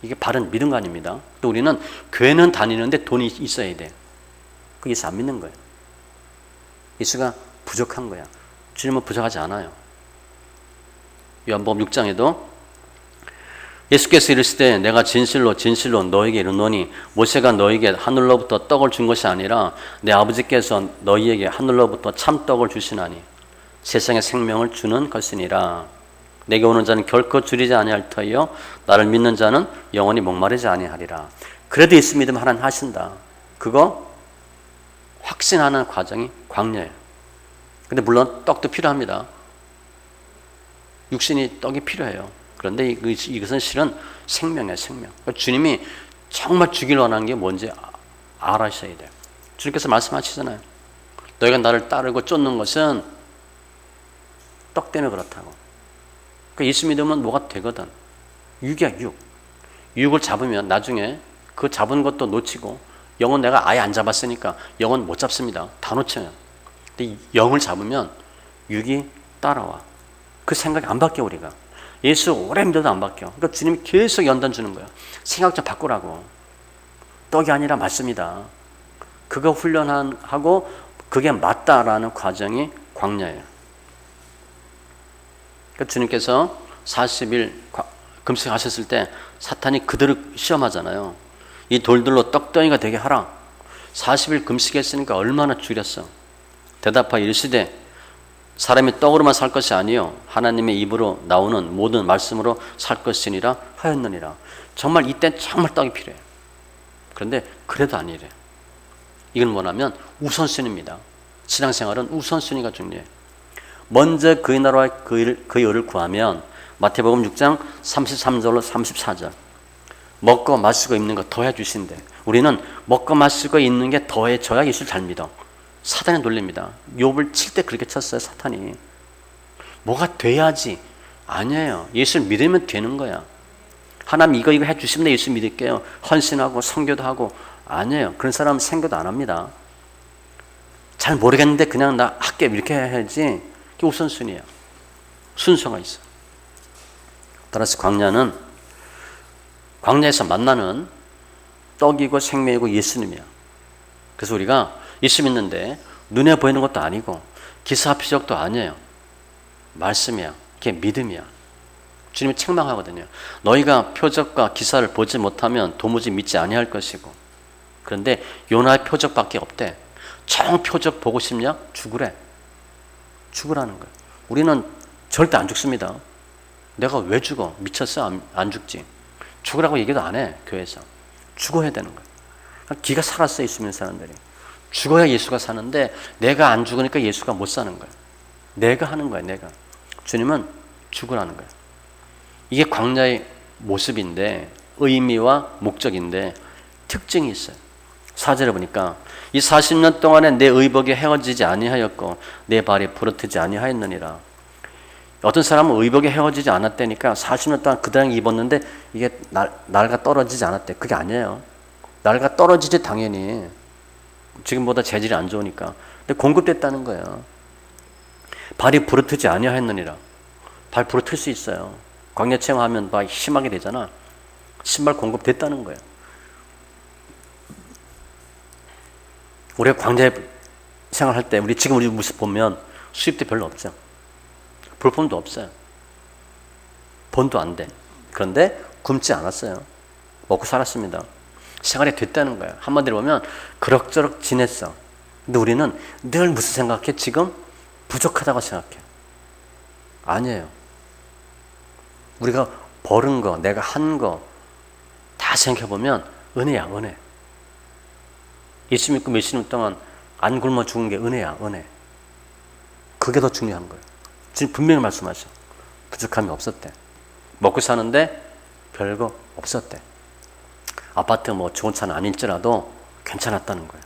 이게 바른 믿음관입니다. 또 우리는 교회는 다니는데 돈이 있어야 돼. 그 예수 안 믿는 거예요. 예수가 부족한 거야. 주님은 부족하지 않아요. 요한복음 6장에도 예수께서 이르시되 내가 진실로 너에게 이르노니 모세가 너에게 하늘로부터 떡을 준 것이 아니라 내 아버지께서 너희에게 하늘로부터 참떡을 주시나니 세상의 생명을 주는 것이니라. 내게 오는 자는 결코 줄이지 아니할 터이요 나를 믿는 자는 영원히 목마르지 아니하리라. 그래도 예수 믿으면 하나님 하신다. 그거 확신하는 과정이 광야예요. 근데 물론 떡도 필요합니다. 육신이 떡이 필요해요. 그런데 이것은 실은 생명이에요, 생명. 그러니까 주님이 정말 주길 원하는 게 뭔지 알아셔야 돼요. 주님께서 말씀하시잖아요. 너희가 나를 따르고 쫓는 것은 떡 때문에 그렇다고. 그러니까 예수 믿으면 뭐가 되거든. 육이야, 육. 육을 잡으면 나중에 그 잡은 것도 놓치고, 영은 내가 아예 안 잡았으니까 영은 못 잡습니다. 다 놓쳐요. 근데 영을 잡으면 육이 따라와. 그 생각이 안 바뀌어, 우리가. 예수 오래 믿어도 안 바뀌어. 그러니까 주님이 계속 연단 주는 거야. 생각 좀 바꾸라고. 떡이 아니라 말씀이다. 그거 훈련하고 그게 맞다라는 과정이 광야예요. 그러니까 주님께서 40일 금식하셨을 때 사탄이 그들을 시험하잖아요. 이 돌들로 떡덩이가 되게 하라. 40일 금식했으니까 얼마나 줄였어. 대답하여 이르시되 사람이 떡으로만 살 것이 아니요 하나님의 입으로 나오는 모든 말씀으로 살 것이니라 하였느니라. 정말 이때 정말 떡이 필요해요. 그런데 그래도 아니래. 이건 뭐냐면 우선순위입니다. 신앙생활은 우선순위가 중요해요. 먼저 그의 나라와 그의 의를 구하면, 마태복음 6장 33절로 34절, 먹고 마시고 입는 거 더해 주신대. 우리는 먹고 마시고 입는 게 더해져야 예수를 잘 믿어. 사단의 논리입니다. 욥을 칠 때 그렇게 쳤어요, 사탄이. 뭐가 돼야지. 아니에요. 예수를 믿으면 되는 거야. 하나님 이거 해주시면 예수 믿을게요. 헌신하고 선교도 하고. 아니에요. 그런 사람은 선교도 안 합니다. 잘 모르겠는데 그냥 나 할게 이렇게 해야지. 그게 우선순위야. 순서가 있어. 따라서 광야에서 만나는 떡이고 생명이고 예수님이야. 그래서 우리가 예수 믿는데 눈에 보이는 것도 아니고 기사 표적도 아니에요. 말씀이야. 그게 믿음이야. 주님이 책망하거든요. 너희가 표적과 기사를 보지 못하면 도무지 믿지 아니할 것이고. 그런데 요나의 표적밖에 없대. 정 표적 보고 싶냐? 죽으래. 죽으라는 거예요. 우리는 절대 안 죽습니다. 내가 왜 죽어? 미쳤어? 안 죽지. 죽으라고 얘기도 안 해. 교회에서. 죽어야 되는 거예요. 기가 살았어. 예수 믿는 사람들이. 죽어야 예수가 사는데 내가 안 죽으니까 예수가 못 사는 거예요. 내가 하는 거예요. 내가. 주님은 죽으라는 거예요. 이게 광야의 모습인데 의미와 목적인데 특징이 있어요. 4절에 보니까 이 40년 동안에 내 의복이 헤어지지 아니하였고 내 발이 부러뜨지 아니하였느니라. 어떤 사람은 의복이 헤어지지 않았다니까 40년 동안 그 다양 입었는데 이게 날가 떨어지지 않았대. 그게 아니에요. 날가 떨어지지 당연히. 지금보다 재질이 안 좋으니까. 근데 공급됐다는 거예요. 발이 부러뜨지 아니하였느니라. 발 부러뜨릴 수 있어요. 광야 체험하면 막 심하게 되잖아. 신발 공급됐다는 거예요. 우리가 광야 생활할 때 지금 우리 모습 보면 수입도 별로 없죠. 볼품도 없어요. 본도 안 돼. 그런데 굶지 않았어요. 먹고 살았습니다. 생활이 됐다는 거예요. 한마디로 보면 그럭저럭 지냈어. 근데 우리는 늘 무슨 생각해? 지금 부족하다고 생각해. 아니에요. 우리가 벌은 거, 내가 한 거 다 생각해보면 은혜야, 은혜. 예수 믿고 몇십 년 동안 안 굶어 죽은 게 은혜야, 은혜. 그게 더 중요한 거예요. 지금 분명히 말씀하셔. 부족함이 없었대. 먹고 사는데 별거 없었대. 아파트 뭐 좋은 차는 아닐지라도 괜찮았다는 거예요.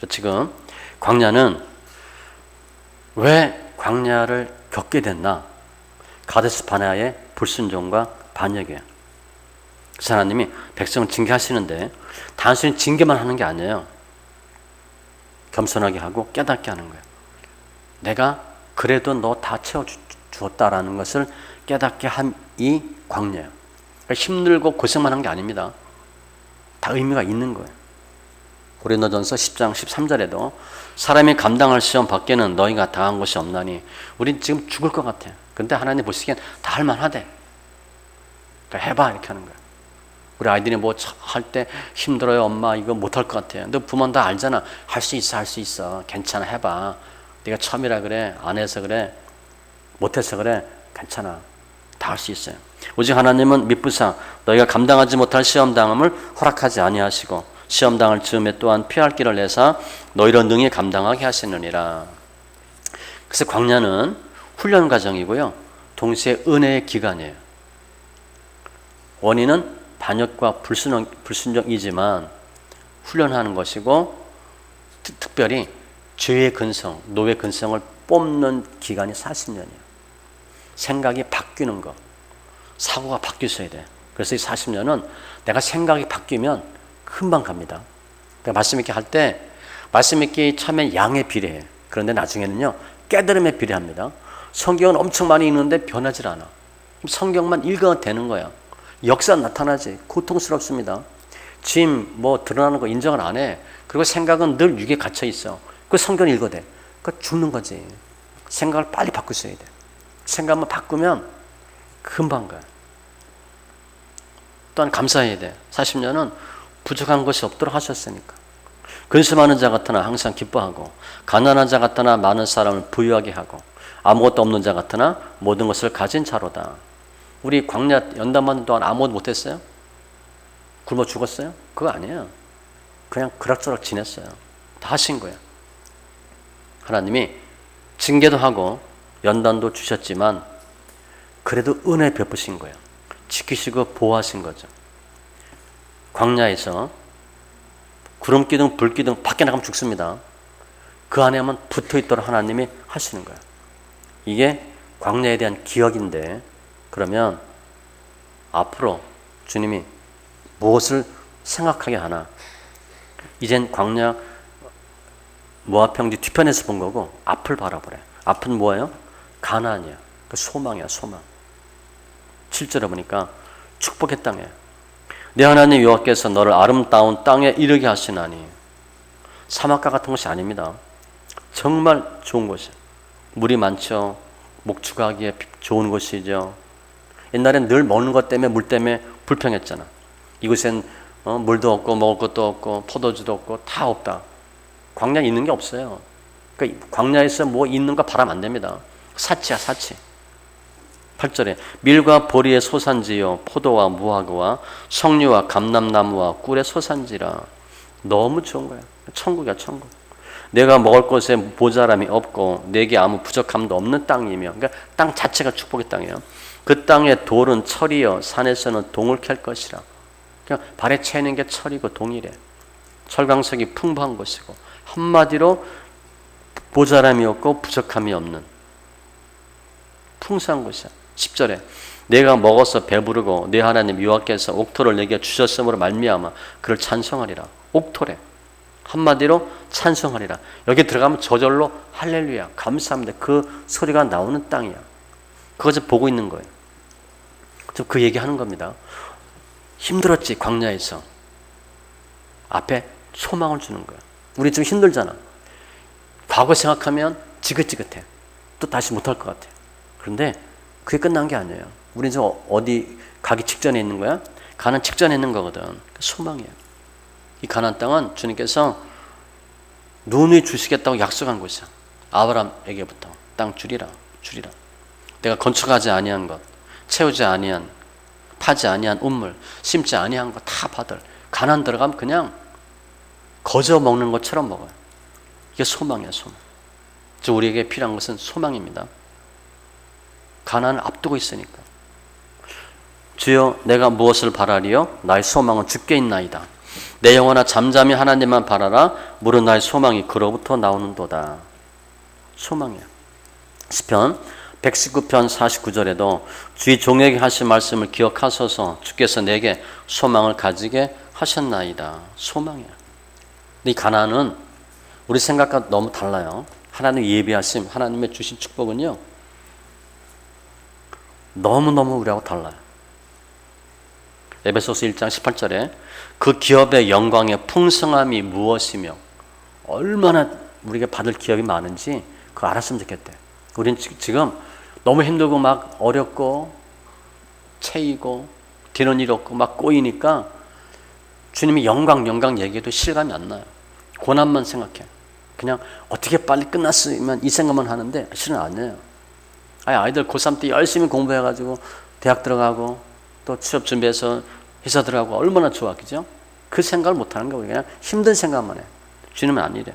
지금 광야는 왜 광야를 겪게 됐나? 가데스 바네아의 불순종과 반역이에요. 그래서 하나님이 백성을 징계하시는데 단순히 징계만 하는 게 아니에요. 겸손하게 하고 깨닫게 하는 거예요. 내가 그래도 너 다 채워주었다라는 것을 깨닫게 한 이 광야예요. 그러니까 힘들고 고생만 한 게 아닙니다. 다 의미가 있는 거예요. 고린도전서 10장 13절에도 사람이 감당할 시험 밖에는 너희가 당한 것이 없나니 우린 지금 죽을 것 같아. 근데 하나님 보시기엔 다 할만하대. 그러니까 해봐 이렇게 하는 거예요. 우리 아이들이 뭐 할 때 힘들어요 엄마 이거 못할 것 같아요. 근데 부모는 다 알잖아. 할 수 있어 할 수 있어. 괜찮아 해봐. 네가 처음이라 그래 안 해서 그래 못해서 그래 괜찮아. 다 할 수 있어요. 오직 하나님은 미쁘사 너희가 감당하지 못할 시험당함을 허락하지 아니하시고 시험당할 즈음에 또한 피할 길을 내사 너희를 능히 감당하게 하시느니라. 그래서 광야는 훈련 과정이고요. 동시에 은혜의 기간이에요. 원인은 반역과 불순종이지만 훈련하는 것이고 특별히 죄의 근성, 노의 근성을 뽑는 기간이 40년이에요. 생각이 바뀌는 거, 사고가 바뀌어야 돼. 그래서 이 40년은 내가 생각이 바뀌면 금방 갑니다. 그러니까 말씀 읽기 할 때 말씀 읽기 처음에 양에 비례해. 그런데 나중에는요 깨달음에 비례합니다. 성경은 엄청 많이 읽는데 변하질 않아. 성경만 읽어도 되는 거야. 역사 나타나지. 고통스럽습니다. 짐 뭐 드러나는 거 인정을 안 해. 그리고 생각은 늘 육에 갇혀 있어. 그 성경을 읽어야 돼. 그러니까 죽는 거지. 생각을 빨리 바꾸셔야 돼. 생각만 바꾸면 금방 가요. 또한 감사해야 돼. 40년은 부족한 것이 없도록 하셨으니까. 근심하는 자 같으나 항상 기뻐하고 가난한 자 같으나 많은 사람을 부유하게 하고 아무것도 없는 자 같으나 모든 것을 가진 자로다. 우리 광야 연단받는 동안 아무것도 못했어요? 굶어 죽었어요? 그거 아니에요. 그냥 그럭저럭 지냈어요. 다 하신 거예요. 하나님이 징계도 하고 연단도 주셨지만 그래도 은혜 베푸신 거예요. 지키시고 보호하신 거죠. 광야에서 구름기둥 불기둥 밖에 나가면 죽습니다. 그 안에만 붙어있도록 하나님이 하시는 거예요. 이게 광야에 대한 기억인데 그러면 앞으로 주님이 무엇을 생각하게 하나? 이젠 광야 모압 평지 뒤편에서 본 거고 앞을 바라보래. 앞은 뭐예요? 가나안이야. 그 소망이야, 소망. 7절에 보니까 축복의 땅이에요. 내 하나님 여호와께서 너를 아름다운 땅에 이르게 하시나니 사막과 같은 곳이 아닙니다. 정말 좋은 곳이에요. 물이 많죠. 목축하기에 좋은 곳이죠. 옛날엔 늘 먹는 것 때문에 물 때문에 불평했잖아. 이곳엔 물도 없고 먹을 것도 없고 포도주도 없고 다 없다. 광야에 있는 게 없어요. 그러니까 광야에서 뭐 있는 거 바라면 안 됩니다. 사치야 사치. 8절에 밀과 보리의 소산지요 포도와 무화과와 석류와 감람나무와 꿀의 소산지라. 너무 좋은 거야. 천국이야 천국. 내가 먹을 것에 모자람이 없고 내게 아무 부족함도 없는 땅이며, 그러니까 땅 자체가 축복의 땅이에요. 그 땅의 돌은 철이요 산에서는 동을 캘 것이라. 그냥 발에 채는 게 철이고 동이래. 철광석이 풍부한 곳이고, 한마디로 모자람이 없고 부족함이 없는 풍성한 곳이야. 10절에 내가 먹어서 배부르고 내 하나님 여호와께서 옥토를 내게 주셨으므로 말미암아 그를 찬송하리라. 옥토래. 한마디로 찬송하리라. 여기 들어가면 저절로 할렐루야 감사합니다 그 소리가 나오는 땅이야. 그것을 보고 있는 거예요. 그 얘기하는 겁니다. 힘들었지 광야에서. 앞에 소망을 주는 거야. 우리 좀 힘들잖아. 과거 생각하면 지긋지긋해. 또 다시 못할 것 같아. 그런데 그게 끝난 게 아니에요. 우리는 지금 어디 가기 직전에 있는 거야? 가난 직전에 있는 거거든. 소망이야. 이 가나안 땅은 주님께서 누누이 주시겠다고 약속한 곳이야. 아브라함에게부터 땅 주리라. 내가 건축하지 아니한 것, 채우지 아니한, 파지 아니한 우물, 심지 아니한 거 다 받을. 가나안 들어가면 그냥 거저 먹는 것처럼 먹어요. 이게 소망이야 소망. 즉 우리에게 필요한 것은 소망입니다. 가나안을 앞두고 있으니까. 주여 내가 무엇을 바라리요? 나의 소망은 주께 있나이다. 내 영혼아 잠잠히 하나님만 바라라. 무릇 나의 소망이 그로부터 나오는도다. 소망이야. 시편 119편 49절에도 주의 종에게 하신 말씀을 기억하소서. 주께서 내게 소망을 가지게 하셨나이다. 소망이야. 근데 이 가나안은 우리 생각과 너무 달라요. 하나님 예비하심, 하나님의 주신 축복은요 너무너무 우리하고 달라요. 에베소서 1장 18절에 그 기업의 영광의 풍성함이 무엇이며 얼마나 우리가 받을 기업이 많은지 그거 알았으면 좋겠대. 우린 지금 너무 힘들고 막 어렵고 채이고 되는 일 없고 막 꼬이니까 주님이 영광 얘기해도 실감이 안 나요. 고난만 생각해. 그냥 어떻게 빨리 끝났으면 이 생각만 하는데 실은 아니에요. 아이들 고3 때 열심히 공부해가지고 대학 들어가고 또 취업 준비해서 회사 들어가고 얼마나 좋아, 그죠? 그 생각을 못하는 거예요. 그냥 힘든 생각만 해. 주님은 아니래.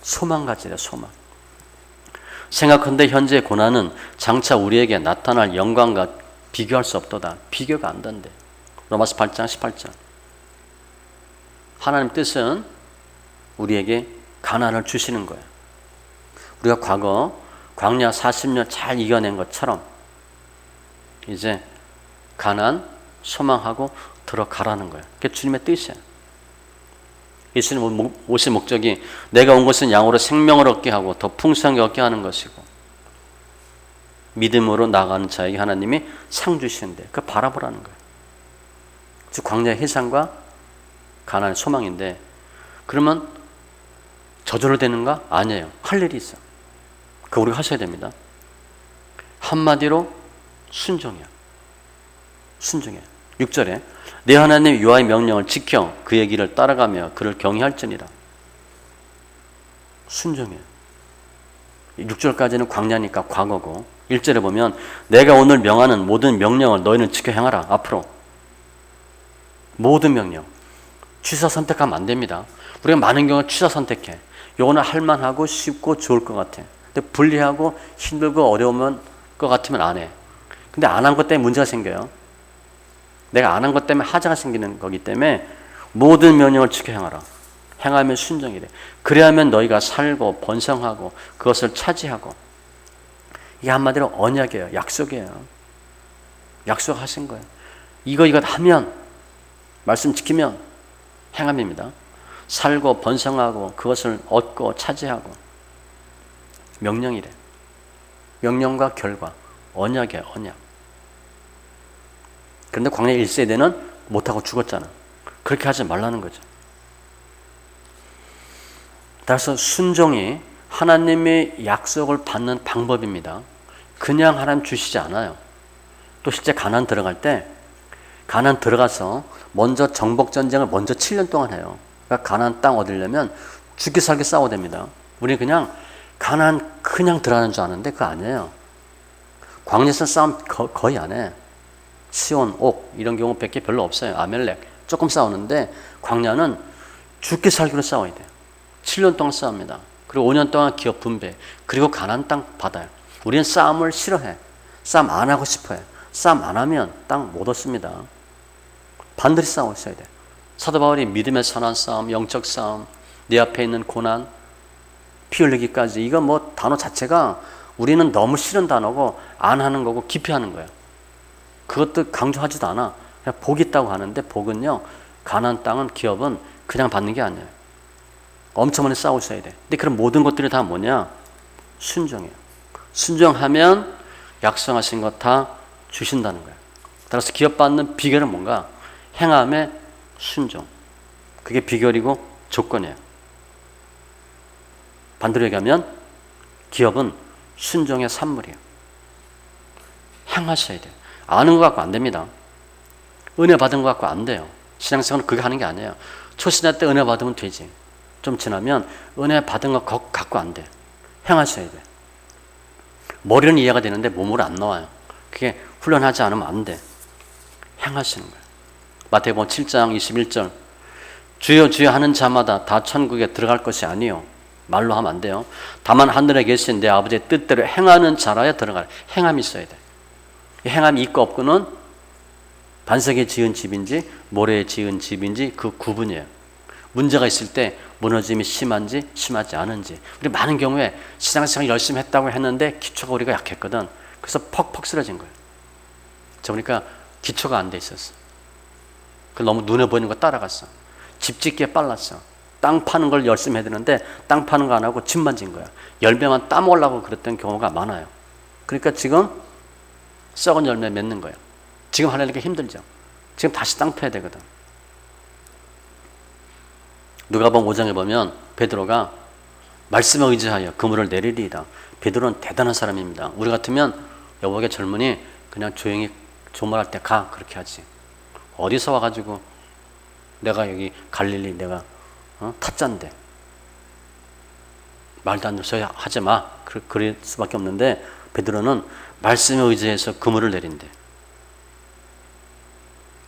소망 가지래, 소망. 생각한데 현재의 고난은 장차 우리에게 나타날 영광과 비교할 수 없도다. 비교가 안 된대. 로마서 8장 18절. 하나님 뜻은 우리에게 가난을 주시는 거예요. 우리가 과거 광야 40년 잘 이겨낸 것처럼 이제 가난 소망하고 들어가라는 거예요. 그게 주님의 뜻이에요. 예수님 오신 목적이 내가 온 것은 양으로 생명을 얻게 하고 더 풍성하게 얻게 하는 것이고 믿음으로 나가는 자에게 하나님이 상 주시는데 그걸 바라보라는 거예요. 즉 광야의 해상과 가난의 소망인데 그러면 저절로 되는가? 아니에요. 할 일이 있어. 그거 우리가 하셔야 됩니다. 한마디로 순종이야. 순종해. 6절에 내 하나님 여호와의 명령을 지켜 그의 길을 따라가며 그를 경외할지니라. 순종해. 6절까지는 광야니까 과거고 1절에 보면 내가 오늘 명하는 모든 명령을 너희는 지켜 행하라. 앞으로 모든 명령. 취사 선택하면 안 됩니다. 우리가 많은 경우 취사 선택해. 요거는 할만하고 쉽고 좋을 것 같아. 근데 불리하고 힘들고 어려우면 것 같으면 안 해. 근데 안 한 것 때문에 문제가 생겨요. 내가 안 한 것 때문에 하자가 생기는 거기 때문에 모든 명령을 지켜 행하라. 행하면 순종이래. 그래야만 너희가 살고 번성하고 그것을 차지하고. 이게 한마디로 언약이에요. 약속이에요. 약속하신 거예요. 이거 하면 말씀 지키면 행함입니다. 살고 번성하고 그것을 얻고 차지하고 명령이래. 명령과 결과 언약이에요. 언약. 그런데 광야 1세대는 못하고 죽었잖아. 그렇게 하지 말라는 거죠. 따라서 순종이 하나님의 약속을 받는 방법입니다. 그냥 하나님 주시지 않아요. 또 실제 가나안 들어갈 때 가나안 들어가서 먼저 정복전쟁을 먼저 7년 동안 해요. 그러니까 가나안 땅 얻으려면 죽기 살기 싸워야 됩니다. 우리는 그냥 가나안 그냥 들어가는 줄 아는데 그거 아니에요. 광야에서 싸움 거의 안 해. 시온, 옥 이런 경우 밖에 별로 없어요. 아멜렉 조금 싸우는데 광야는 죽기 살기로 싸워야 돼요. 7년 동안 싸웁니다. 그리고 5년 동안 기업 분배, 그리고 가나안 땅 받아요. 우리는 싸움을 싫어해. 싸움 안 하고 싶어해. 싸움 안 하면 땅 못 얻습니다. 반드시 싸우셔야 돼요. 사도 바울이 믿음의 선한 싸움, 영적 싸움, 내 앞에 있는 고난, 피 흘리기까지, 이거 뭐 단어 자체가 우리는 너무 싫은 단어고 안 하는 거고 기피하는 거예요. 그것도 강조하지도 않아. 그냥 복 있다고 하는데 복은요, 가나안 땅은 기업은 그냥 받는 게 아니에요. 엄청 많이 싸우셔야 돼. 근데 그런 모든 것들이 다 뭐냐? 순종이에요. 순종하면 약속하신 것 다 주신다는 거예요. 따라서 기업 받는 비결은 뭔가? 행함의 순종. 그게 비결이고 조건이에요. 반대로 얘기하면 기업은 순종의 산물이에요. 행하셔야 돼요. 아는 것 갖고 안 됩니다. 은혜 받은 것 갖고 안 돼요. 신앙생활은 그게 하는 게 아니에요. 초신자 때 은혜 받으면 되지. 좀 지나면 은혜 받은 것 갖고 안 돼. 행하셔야 돼. 머리는 이해가 되는데 몸으로 안 나와요. 그게 훈련하지 않으면 안 돼. 행하시는 거예요. 마태복음 7장 21절 주여 주여 하는 자마다 다 천국에 들어갈 것이 아니요. 말로 하면 안 돼요. 다만 하늘에 계신 내 아버지의 뜻대로 행하는 자라야 들어가요. 행함이 있어야 돼. 행함이 있고 없고는 반석에 지은 집인지 모래에 지은 집인지 그 구분이에요. 문제가 있을 때 무너짐이 심한지 심하지 않은지. 우리 많은 경우에 신앙생활 열심히 했다고 했는데 기초가 우리가 약했거든. 그래서 퍽퍽 쓰러진 거예요. 그러니까 기초가 안 돼 있었어. 너무 눈에 보이는 거 따라갔어. 집 짓기에 빨랐어. 땅 파는 걸 열심히 해야 되는데 땅 파는 거 안 하고 집만 진 거야. 열매만 따먹으려고 그랬던 경우가 많아요. 그러니까 지금 썩은 열매 맺는 거예요. 지금 하려니까 힘들죠. 지금 다시 땅 파야 되거든. 누가복음 5장에 보면 베드로가 말씀에 의지하여 그물을 내리리이다. 베드로는 대단한 사람입니다. 우리 같으면 여보게 젊은이 그냥 조용히 조말할 때 가 그렇게 하지. 어디서 와가지고 내가 여기 갈릴리 내가 타짜인데 말도 안 돼서 하지 마. 그럴 수밖에 없는데 베드로는 말씀에 의지해서 그물을 내린대.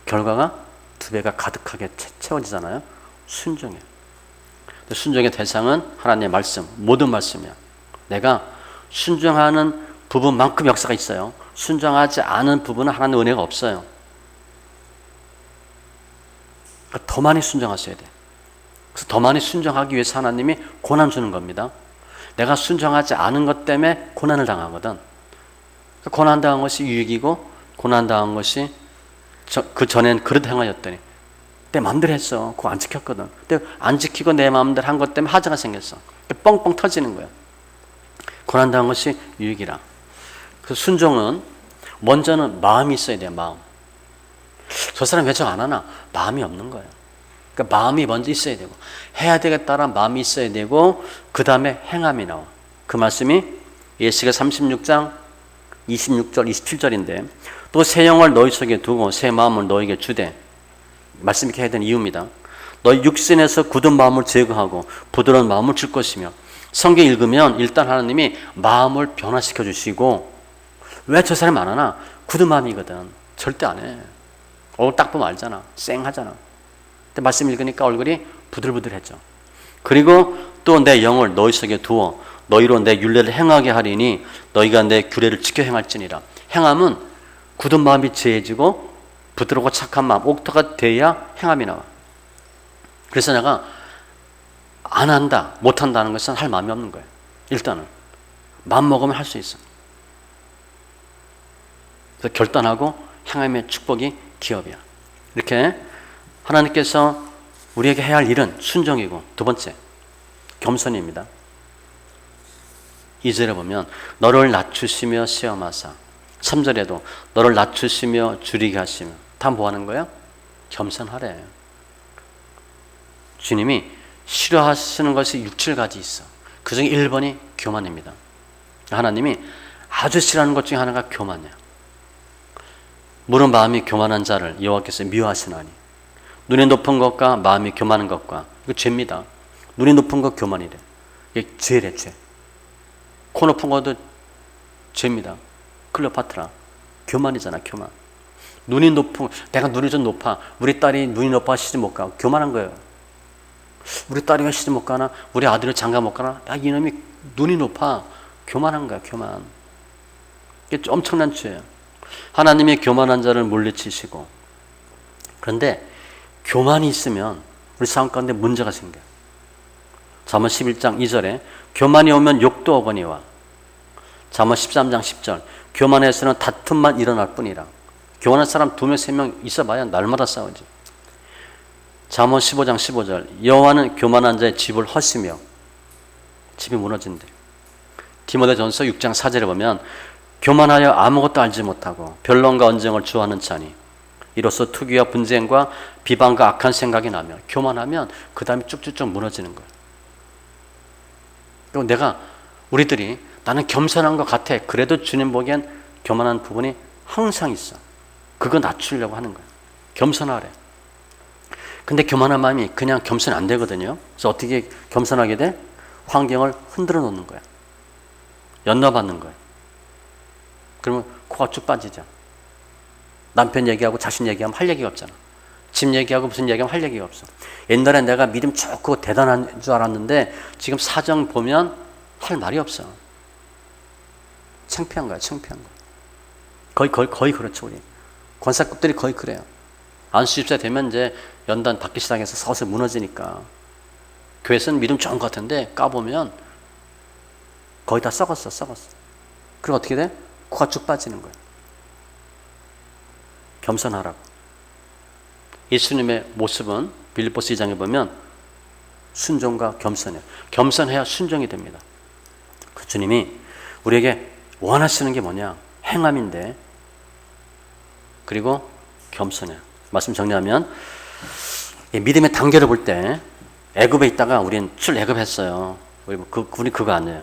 결과가 두 배가 가득하게 채워지잖아요. 순종이에요. 순종의 대상은 하나님의 말씀, 모든 말씀이야. 내가 순종하는 부분만큼 역사가 있어요. 순종하지 않은 부분은 하나님의 은혜가 없어요. 그러니까 더 많이 순종하셔야 돼. 그래서 더 많이 순종하기 위해서 하나님이 고난 주는 겁니다. 내가 순종하지 않은 것 때문에 고난을 당하거든. 그러니까 고난 당한 것이 유익이고 고난 당한 것이 그 전엔 그릇 행하였더니 내 마음대로 했어. 그거 안 지켰거든. 근데 안 지키고 내 마음대로 한 것 때문에 하자가 생겼어. 뻥뻥 터지는 거야. 고난 당한 것이 유익이라. 그 순종은 먼저는 마음이 있어야 돼요. 마음. 저 사람 왜 저 안 하나? 마음이 없는 거예요. 그러니까 마음이 먼저 있어야 되고 해야 되겠다라는 마음이 있어야 되고 그 다음에 행함이 나와. 그 말씀이 예시가 36장 26절 27절인데 또 새 영을 너희 속에 두고 새 마음을 너희에게 주되 말씀 이렇게 해야 되는 이유입니다. 너희 육신에서 굳은 마음을 제거하고 부드러운 마음을 줄 것이며 성경 읽으면 일단 하나님이 마음을 변화시켜 주시고 왜 저 사람 안 하나? 굳은 마음이거든. 절대 안 해. 얼굴 딱 보면 알잖아. 쌩하잖아. 근데 말씀 읽으니까 얼굴이 부들부들해져. 그리고 또 내 영을 너희 속에 두어 너희로 내 율례를 행하게 하리니 너희가 내 규례를 지켜 행할지니라. 행함은 굳은 마음이 제해지고 부드럽고 착한 마음, 옥토가 돼야 행함이 나와. 그래서 내가 안 한다, 못 한다는 것은 할 마음이 없는 거예요. 일단은 마음 먹으면 할 수 있어. 그래서 결단하고 행함의 축복이 기업이야. 이렇게 하나님께서 우리에게 해야 할 일은 순종이고 두 번째 겸손입니다. 2절에 보면 너를 낮추시며 시험하사 3절에도 너를 낮추시며 줄이게 하시며 다 뭐 하는 거야? 겸손하래. 주님이 싫어하시는 것이 6, 7가지 있어. 그 중에 1번이 교만입니다. 하나님이 아주 싫어하는 것 중에 하나가 교만이에요. 물은 마음이 교만한 자를 여호와께서 미워하시나니. 눈이 높은 것과 마음이 교만한 것과, 이거 죄입니다. 눈이 높은 것 교만이래. 이게 죄래, 죄. 코 높은 것도 죄입니다. 클레오파트라. 교만이잖아, 교만. 눈이 높은, 내가 눈이 좀 높아. 우리 딸이 눈이 높아 시집 못 가. 교만한 거예요. 우리 딸이가 시집 못 가나? 우리 아들이 장가 못 가나? 야, 이놈이 눈이 높아. 교만한 거야, 교만. 이게 엄청난 죄예요. 하나님이 교만한 자를 물리치시고, 그런데 교만이 있으면 우리 삶 가운데 문제가 생겨요. 잠언 11장 2절에 교만이 오면 욕도 오거니와, 잠언 13장 10절 교만에서는 다툼만 일어날 뿐이라. 교만한 사람 2명 3명 있어봐야 날마다 싸우지. 잠언 15장 15절 여호와는 교만한 자의 집을 헐시며, 집이 무너진대. 디모데전서 6장 4절에 보면 교만하여 아무것도 알지 못하고 변론과 언쟁을 좋아하는 자니 이로써 투기와 분쟁과 비방과 악한 생각이 나며, 교만하면 그 다음에 쭉쭉쭉 무너지는 거예요. 그리고 우리들이 나는 겸손한 것 같아. 그래도 주님 보기엔 교만한 부분이 항상 있어. 그거 낮추려고 하는 거예요. 겸손하래. 근데 교만한 마음이 그냥 겸손 안 되거든요. 그래서 어떻게 겸손하게 돼? 환경을 흔들어 놓는 거야. 연나받는 거야. 그러면 코가 쭉 빠지죠. 남편 얘기하고 자식 얘기하면 할 얘기가 없잖아. 집 얘기하고 무슨 얘기하면 할 얘기가 없어. 옛날에 내가 믿음 좋고 대단한 줄 알았는데 지금 사정 보면 할 말이 없어. 창피한 거야, 창피한 거야. 거의 그렇죠, 우리. 권사급들이 거의 그래요. 안수 10세 되면 이제 연단 받기 시작해서 서서히 무너지니까. 교회에서는 믿음 좋은 것 같은데 까보면 거의 다 썩었어. 그리고 어떻게 돼? 코가 쭉 빠지는 거예요. 겸손하라고. 예수님의 모습은 빌립보서 2장에 보면 순종과 겸손해요. 겸손해야 순종이 됩니다. 그 주님이 우리에게 원하시는 게 뭐냐? 행함인데, 그리고 겸손해요. 말씀 정리하면 믿음의 단계를 볼 때 애굽에 있다가 우리는 출애굽했어요. 우리 그거 아니에요.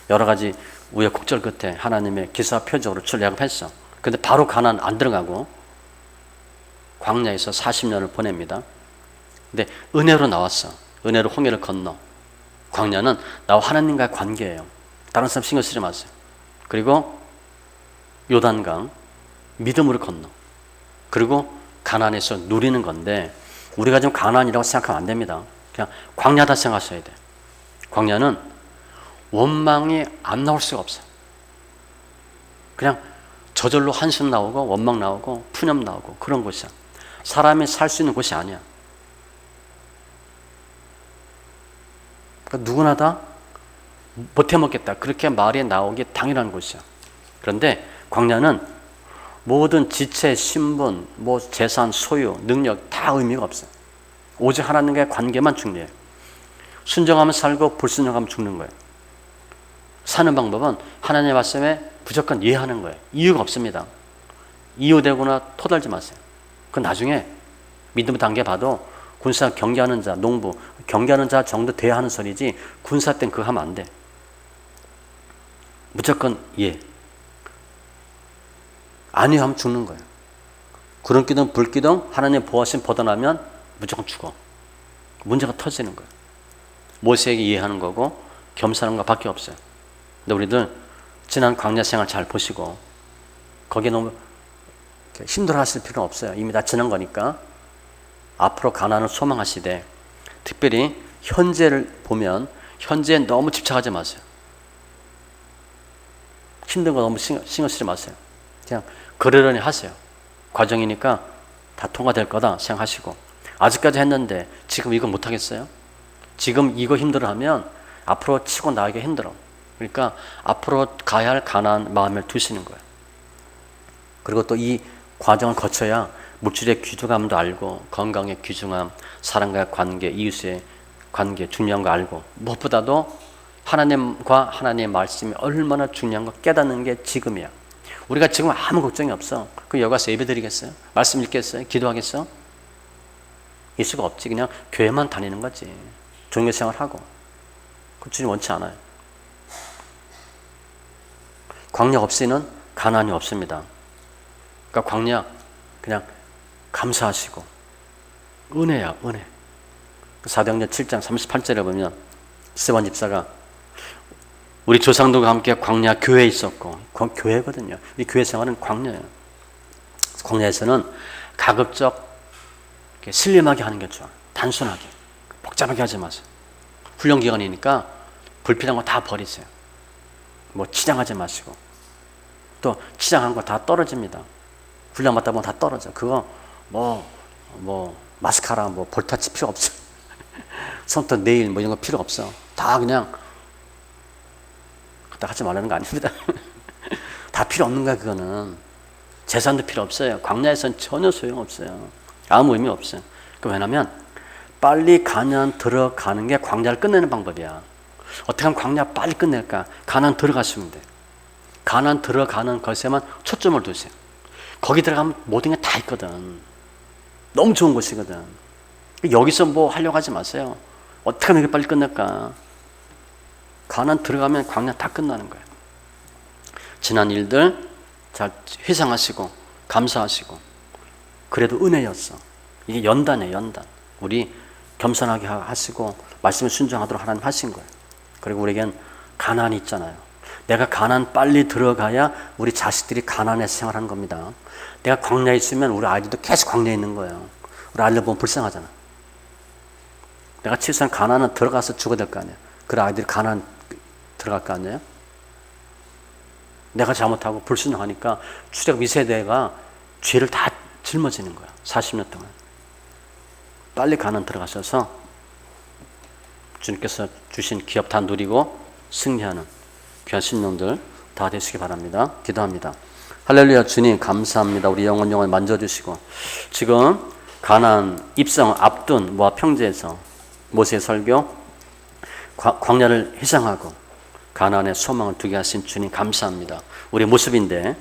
여러 가지 우여곡절 끝에 하나님의 기사 표적으로 출애굽했어. 근데 바로 가나안 안 들어가고 광야에서 40년을 보냅니다. 근데 은혜로 나왔어. 은혜로 홍해를 건너. 광야는 나와 하나님과의 관계예요. 다른 사람 신경 쓰지 마세요. 그리고 요단강 믿음으로 건너. 그리고 가나안에서 누리는 건데, 우리가 지금 가나안이라고 생각하면 안 됩니다. 그냥 광야다 생각하셔야 돼. 광야는 원망이 안 나올 수가 없어. 그냥 저절로 한숨 나오고 원망 나오고 푸념 나오고 그런 곳이야. 사람이 살 수 있는 곳이 아니야. 그러니까 누구나 다 못 해먹겠다, 그렇게 말이 나오기 당연한 곳이야. 그런데 광야는 모든 지체, 신분, 재산, 소유, 능력 다 의미가 없어. 오직 하나님과의 관계만 중요해. 순종하면 살고 불순종하면 죽는 거예요. 사는 방법은 하나님의 말씀에 무조건 이해하는 거예요. 이유가 없습니다. 이유되거나 토달지 마세요. 그건 나중에 믿음 단계 봐도 군사 경계하는 자, 농부 경계하는 자 정도 돼야 하는 소리지, 군사 땐 그거 하면 안 돼. 무조건 이해. 아니요 하면 죽는 거예요. 구름기둥 불기둥 하나님 보호하심 벗어나면 무조건 죽어. 문제가 터지는 거예요. 모세에게 이해하는 거고 겸손한 것밖에 없어요. 근데 우리들 지난 광야 생활 잘 보시고 거기에 너무 힘들어 하실 필요는 없어요. 이미 다 지난 거니까. 앞으로 가나안을 소망하시되, 특별히 현재를 보면 현재에 너무 집착하지 마세요. 힘든 거 너무 신경 쓰지 마세요. 그냥 그러려니 하세요. 과정이니까 다 통과될 거다 생각하시고, 아직까지 했는데 지금 이거 못하겠어요? 지금 이거 힘들어하면 앞으로 치고 나가기 힘들어. 그러니까 앞으로 가야 할 가나안 마음을 두시는 거예요. 그리고 또 이 과정을 거쳐야 물질의 귀중함도 알고, 건강의 귀중함, 사람과의 관계, 이웃의 관계 중요한 거 알고, 무엇보다도 하나님과 하나님의 말씀이 얼마나 중요한 거 깨닫는 게 지금이야. 우리가 지금 아무 걱정이 없어. 그 여기 가서 예배 드리겠어요? 말씀 읽겠어요? 기도하겠어? 있을 수가 없지. 그냥 교회만 다니는 거지. 종교 생활하고. 그 주님 원치 않아요. 광야 없이는 가난이 없습니다. 그러니까 광야 그냥 감사하시고 은혜야, 은혜. 사도행전 7장 38절에 보면 스데반 집사가 우리 조상들과 함께 광야 교회에 있었고, 그건 교회거든요. 이 교회 생활은 광야예요. 광야에서는 가급적 슬림하게 하는 게 좋아. 단순하게, 복잡하게 하지 마세요. 훈련 기간이니까 불필요한 거 다 버리세요. 뭐 치장하지 마시고, 또 치장한 거 다 떨어집니다. 훈련 받다 보면 다 떨어져. 그거 뭐 마스카라, 뭐 볼터치 필요 없어. 손톱, 네일 뭐 이런 거 필요 없어. 다 그냥 갖다 하지 말라는 거 아닙니다. 다 필요 없는 거야. 그거는 재산도 필요 없어요. 광야에서는 전혀 소용없어요. 아무 의미 없어요. 왜냐하면 빨리 가나안 들어가는 게 광야를 끝내는 방법이야. 어떻게 하면 광야 빨리 끝낼까? 가나안 들어가시면 돼. 가나안 들어가는 것에만 초점을 두세요. 거기 들어가면 모든 게 다 있거든. 너무 좋은 곳이거든. 여기서 뭐 하려고 하지 마세요. 어떻게 하면 이게 빨리 끝낼까? 가나안 들어가면 광야 다 끝나는 거예요. 지난 일들 잘 회상하시고 감사하시고, 그래도 은혜였어. 이게 연단이에요, 연단. 우리 겸손하게 하시고 말씀을 순종하도록 하나님 하신 거예요. 그리고 우리에겐 가난이 있잖아요. 내가 가난 빨리 들어가야 우리 자식들이 가난에서 생활하는 겁니다. 내가 광야에 있으면 우리 아이들도 계속 광야에 있는 거예요. 우리 아이들 보면 불쌍하잖아. 내가 최소한 가난은 들어가서 죽어야 될 거 아니야. 그래 아이들이 가난 들어갈 거 아니에요? 내가 잘못하고 불순종하니까 출애굽 2세대가 죄를 다 짊어지는 거야. 40년 동안. 빨리 가난 들어가셔서 주님께서 주신 기업 다 누리고 승리하는 귀한 신령들 다 되시기 바랍니다. 기도합니다. 할렐루야. 주님 감사합니다. 우리 영혼 만져주시고, 지금 가나안 입성 앞둔 모압 평지에서 모세 설교 광야를 회상하고 가나안의 소망을 두게 하신 주님 감사합니다. 우리 모습인데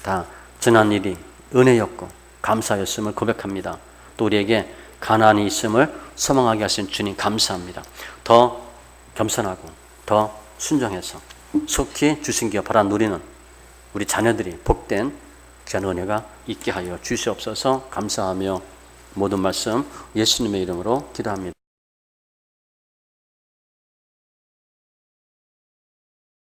다 지난 일이 은혜였고 감사였음을 고백합니다. 또 우리에게 가나안이 있음을 소망하게 하신 주님 감사합니다. 더 겸손하고 더 순종해서 속히 주신 기업 바라 누리는 우리 자녀들이 복된 귀한 은혜가 있게 하여 주시옵소서. 감사하며 모든 말씀 예수님의 이름으로 기도합니다.